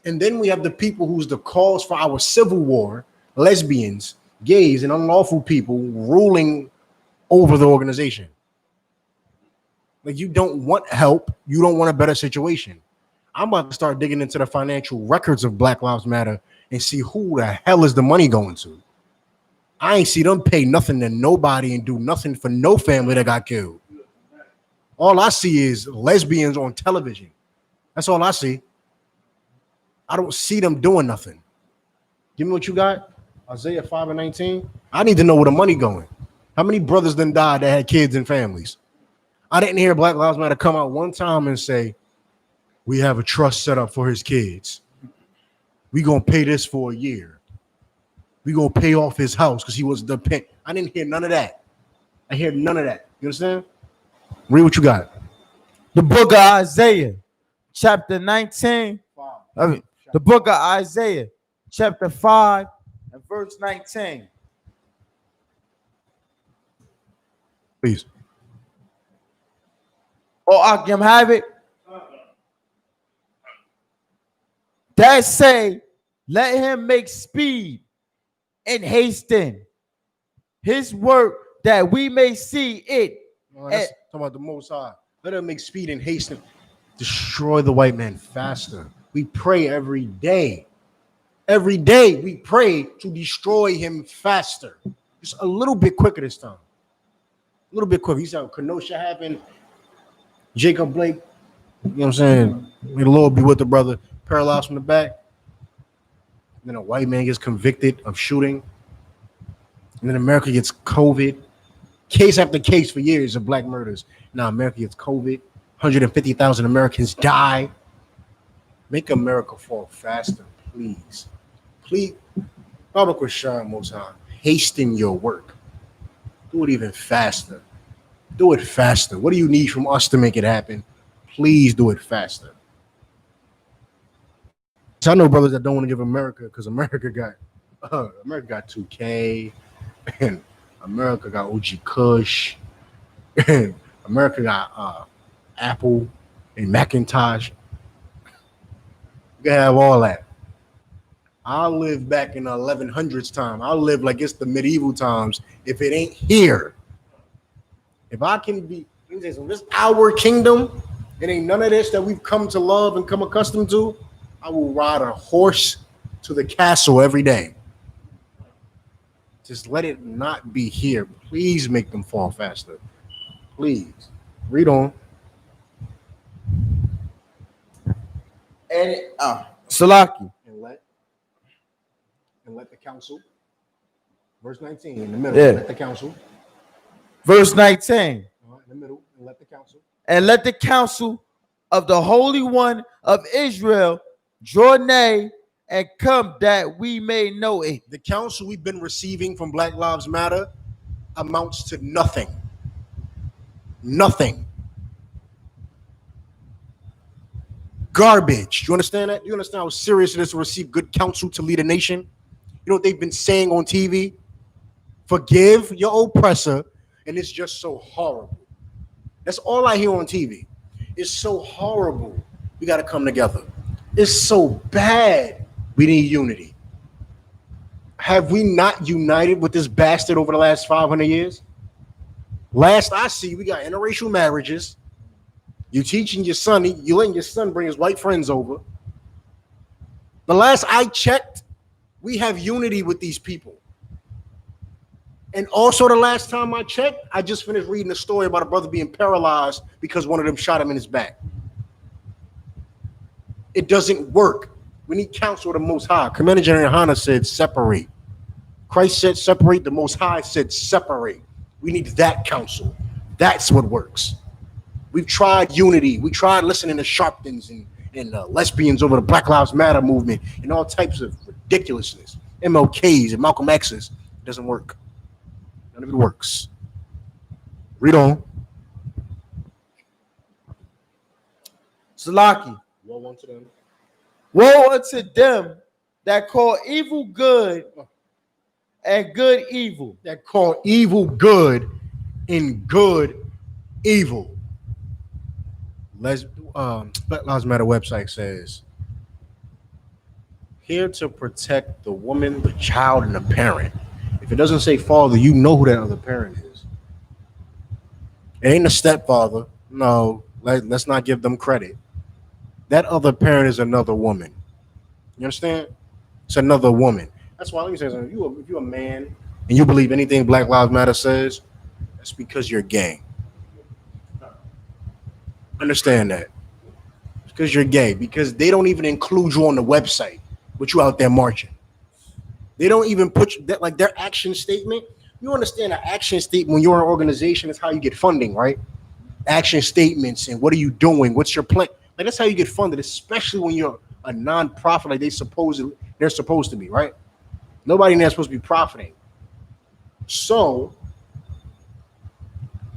A: And then we have the people who's the cause for our civil war, lesbians, gays, and unlawful people ruling over the organization. Like, you don't want help. You don't want a better situation. I'm about to start digging into the financial records of Black Lives Matter and see who the hell is the money going to. I ain't see them pay nothing to nobody and do nothing for no family that got killed. All I see is lesbians on television. That's all I see. I don't see them doing nothing. Give me what you got. Isaiah 5:19. I need to know where the money going. How many brothers then died that had kids and families? I didn't hear Black Lives Matter come out one time and say, we have a trust set up for his kids. We gonna pay this for a year. We gonna pay off his house because he was dependent. I didn't hear none of that. I hear none of that. You understand? Read what you got.
C: The book of Isaiah, chapter 19. The book of Isaiah, chapter 5 and verse 19.
A: Please.
C: Oh, Akim, have it. That say, let him make speed and hasten his work that we may see it.
A: That's talking about the Most High. Let him make speed and hasten. Destroy the white man faster. We pray every day. Every day we pray to destroy him faster. Just a little bit quicker this time. A little bit quicker. You saw Kenosha happened. Jacob Blake, you know what I'm saying? May the Lord be with the brother. Paralyzed from the back. And then a white man gets convicted of shooting. And then America gets COVID. Case after case for years of black murders. Now America gets COVID. 150,000 Americans die. Make America fall faster, please. Please. Baba Krishan Most High, hasten your work. Do it even faster. Do it faster. What do you need from us to make it happen? Please do it faster. So I know brothers that don't want to give America because America got 2K and America got OG Kush and America got Apple and Macintosh. You can have all that. I'll live back in the 1100s time. I'll live like it's the medieval times if it ain't here. If I can be, this our kingdom, it ain't none of this that we've come to love and come accustomed to. I will ride a horse to the castle every day. Just let it not be here. Please make them fall faster. Please. Read on.
C: And Salaki.
A: And let the council. Verse 19 in the middle.
C: Yeah.
A: Let the council.
C: Verse 19.
A: In the middle. And let the council.
C: And let the council of the Holy One of Israel draw nigh and come that we may know it.
A: The counsel we've been receiving from Black Lives Matter amounts to nothing. Nothing. Garbage. You understand that? You understand how serious it is to receive good counsel to lead a nation? You know what they've been saying on TV? Forgive your oppressor, and it's just so horrible. That's all I hear on TV. It's so horrible. We got to come together. It's so bad. We need unity. Have we not united with this bastard over the last 500 years? Last I see, we got interracial marriages. You teaching your son, you letting your son bring his white friends over. The last I checked, we have unity with these people. And also the last time I checked, I just finished reading a story about a brother being paralyzed because one of them shot him in his back. It doesn't work. We need counsel of the Most High. Commander General YAHANNA said separate. Christ said separate. The Most High said separate. We need that counsel. That's what works. We've tried unity. We tried listening to Sharptons and lesbians over the Black Lives Matter movement and all types of ridiculousness. MLKs and Malcolm X's. It doesn't work. None of it works. Read on.
C: Salaki.
A: Woe unto them.
C: Woe unto them that call evil good and good evil.
A: That call evil good and good evil. Black Lives Matter website says, here to protect the woman, the child, and the parent. If it doesn't say father, you know who that other parent is. It ain't a stepfather. No, let's not give them credit. That other parent is another woman. You understand? It's another woman. That's why let me say something. If you're a man and you believe anything Black Lives Matter says, that's because you're gay. Understand that. Because you're gay. Because they don't even include you on the website, but you out there marching. They don't even put you, that like their action statement. You understand an action statement when you're an organization is how you get funding, right? Action statements and what are you doing? What's your plan? Like that's how you get funded, especially when you're a non-profit like they're supposed to be, right? Nobody in there is supposed to be profiting. So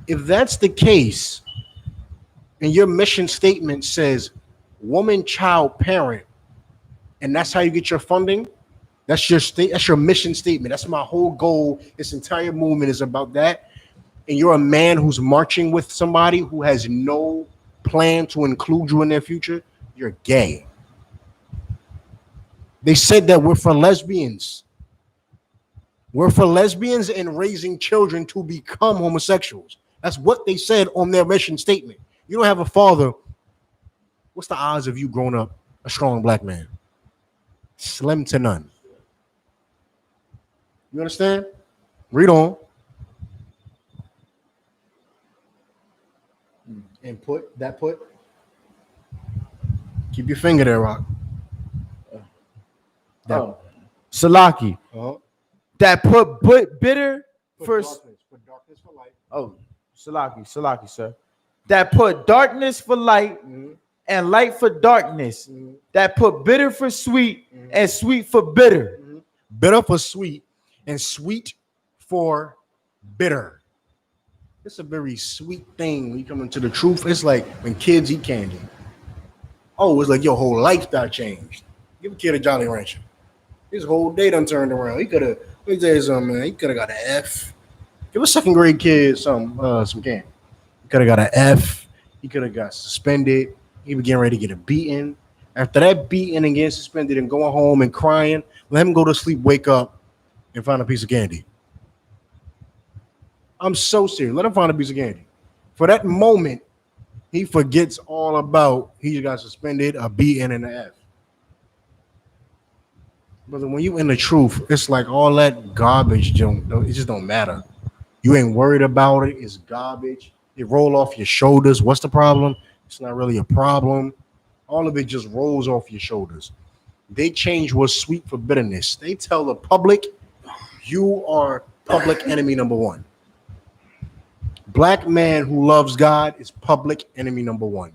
A: if that's the case, and your mission statement says woman, child, parent, and that's how you get your funding, that's your state, that's your mission statement. That's my whole goal. This entire movement is about that. And you're a man who's marching with somebody who has no plan to include you in their future, you're gay. They said that we're for lesbians. We're for lesbians and raising children to become homosexuals. That's what they said on their mission statement. You don't have a father. What's the odds of you growing up a strong black man? Slim to none. You understand? Read on. And put. Keep your finger there, Rock.
C: Salaki.
A: Uh-huh.
C: That put bitter for
A: darkness for light.
C: oh Salaki, sir. That put darkness for light and light for darkness. That put bitter for sweet and sweet for bitter.
A: Bitter for sweet and sweet for bitter. It's a very sweet thing when you come into the truth. It's like when kids eat candy. Oh, it's like your whole lifestyle changed. Give a kid a Jolly Rancher. His whole day done turned around. He could have, let me tell you something, man. He could have got an F. Give a second grade kid some candy. He could have got an F. He could have got suspended. He was getting ready to get a beating. After that beating and getting suspended and going home and crying, let him go to sleep, wake up, and find a piece of candy. I'm so serious. Let him find a piece of candy. For that moment, he forgets all about he got suspended, a beating, and an F. Brother, when you in the truth, it's like all that garbage, it just don't matter. You ain't worried about it. It's garbage. It roll off your shoulders. What's the problem? It's not really a problem. All of it just rolls off your shoulders. They change what's sweet for bitterness. They tell the public, you are public enemy number one. Black man who loves God is public enemy number one.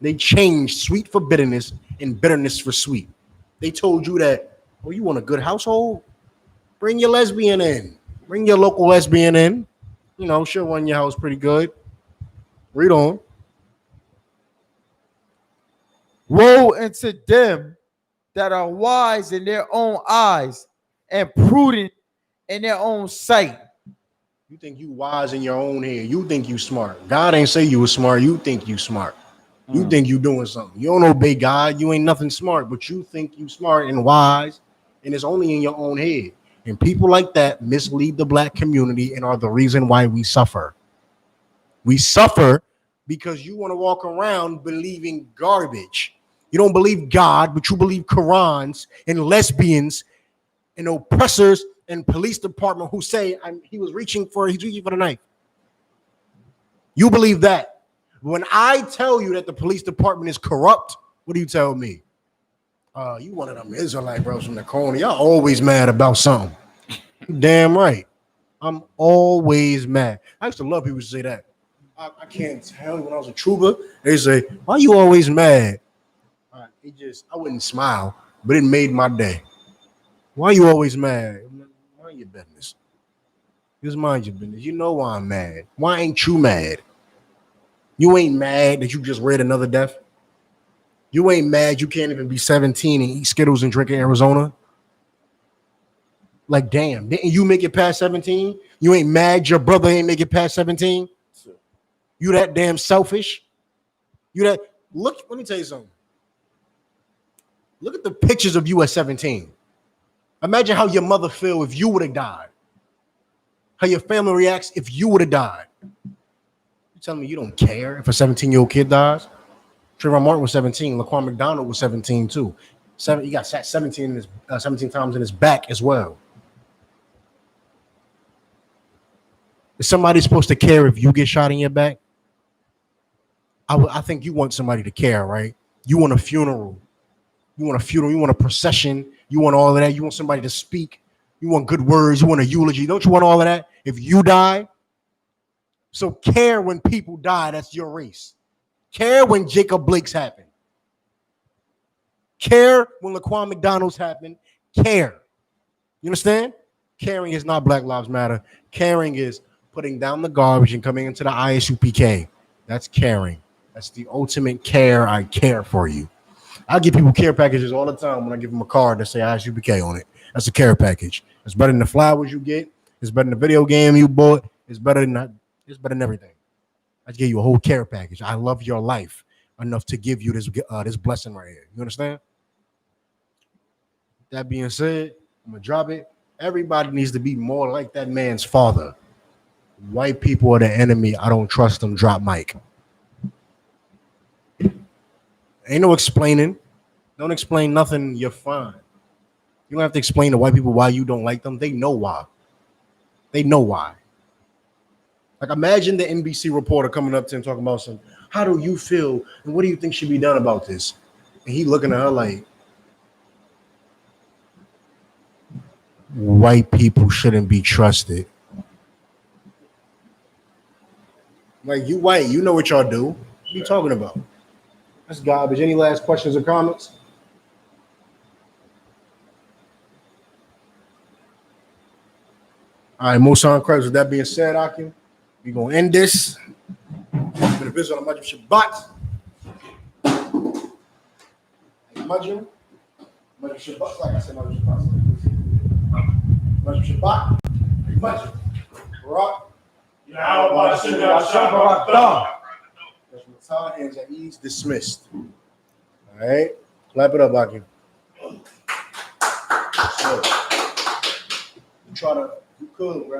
A: They changed sweet for bitterness and bitterness for sweet. They told you that, oh, you want a good household? Bring your lesbian in. Bring your local lesbian in. You know, she'll run your house pretty good. Read on.
C: Woe unto them that are wise in their own eyes and prudent in their own sight.
A: You think you wise in your own head. You think you smart. God ain't say you was smart. You think you smart. You think you doing something. You don't obey God. You ain't nothing smart, but you think you smart and wise, and it's only in your own head. And people like that mislead the black community and are the reason why we suffer. We suffer because you want to walk around believing garbage. You don't believe God, but you believe Qurans and lesbians and oppressors and police department who say he's reaching for the knife. You believe that. When I tell you that the police department is corrupt, what do you tell me? You one of them Israelite bros from the corner. Y'all always mad about something. Damn right. I'm always mad. I used to love people to say that. I can't tell you when I was a trooper, they say, why you always mad? I wouldn't smile, but it made my day. Why you always mad? Mind your business. Just mind your business. You know why I'm mad. Why ain't you mad? You ain't mad that you just read another death. You ain't mad you can't even be 17 and eat Skittles and drink in Arizona. Like, damn, didn't you make it past 17? You ain't mad your brother ain't make it past 17? You that damn selfish? Let me tell you something. Look at the pictures of you at 17. Imagine how your mother feel if you would have died. How your family reacts if you would have died.
C: You
A: telling me you don't care if a 17-year-old kid dies? Trayvon Martin was 17. Laquan McDonald was 17 too. He got shot 17 times in his back as well. Is somebody supposed to care if you get shot in your back? I think you want somebody to care, right? You want a funeral. You want a funeral. You want a procession. You want all of that. You want somebody to speak. You want good words. You want a eulogy. Don't you want all of that? If you die, so care when people die. That's your race. Care when Jacob Blake's happen. Care when Laquan McDonald's happen. Care. You understand? Caring is not Black Lives Matter. Caring is putting down the garbage and coming into the ISUPK. That's caring. That's the ultimate care. I care for you. I give people care packages all the time when I give them a card that say I.S.U.P.K on it. That's a care package. It's better than the flowers you get. It's better than the video game you bought. It's better than that. It's better than everything. I just gave you a whole care package. I love your life enough to give you this blessing right here. You understand? That being said, I'm gonna drop it. Everybody needs to be more like that man's father. White people are the enemy. I don't trust them. Drop mic. Ain't no explaining. Don't explain nothing. You're fine. You don't have to explain to white people why you don't like them. They know why. They know why. Like, imagine the NBC reporter coming up to him talking about some, how do you feel and what do you think should be done about this? And he looking at her like, white people shouldn't be trusted. Like, you white, you know what y'all do. What are you talking about? That's garbage. Any last questions or comments? All right, Musa and Krebs. With that being said, Akim, we're going to end this. We're going to visit on Majid Shabbat. Majid Shabbat. Like I said, Majid Shabbat. Majid Shabbat. Majid. Rock.
B: Yahweh Shabbat.
A: That's what time hands at ease dismissed. All right. Clap it up, Akim. So, you could, right?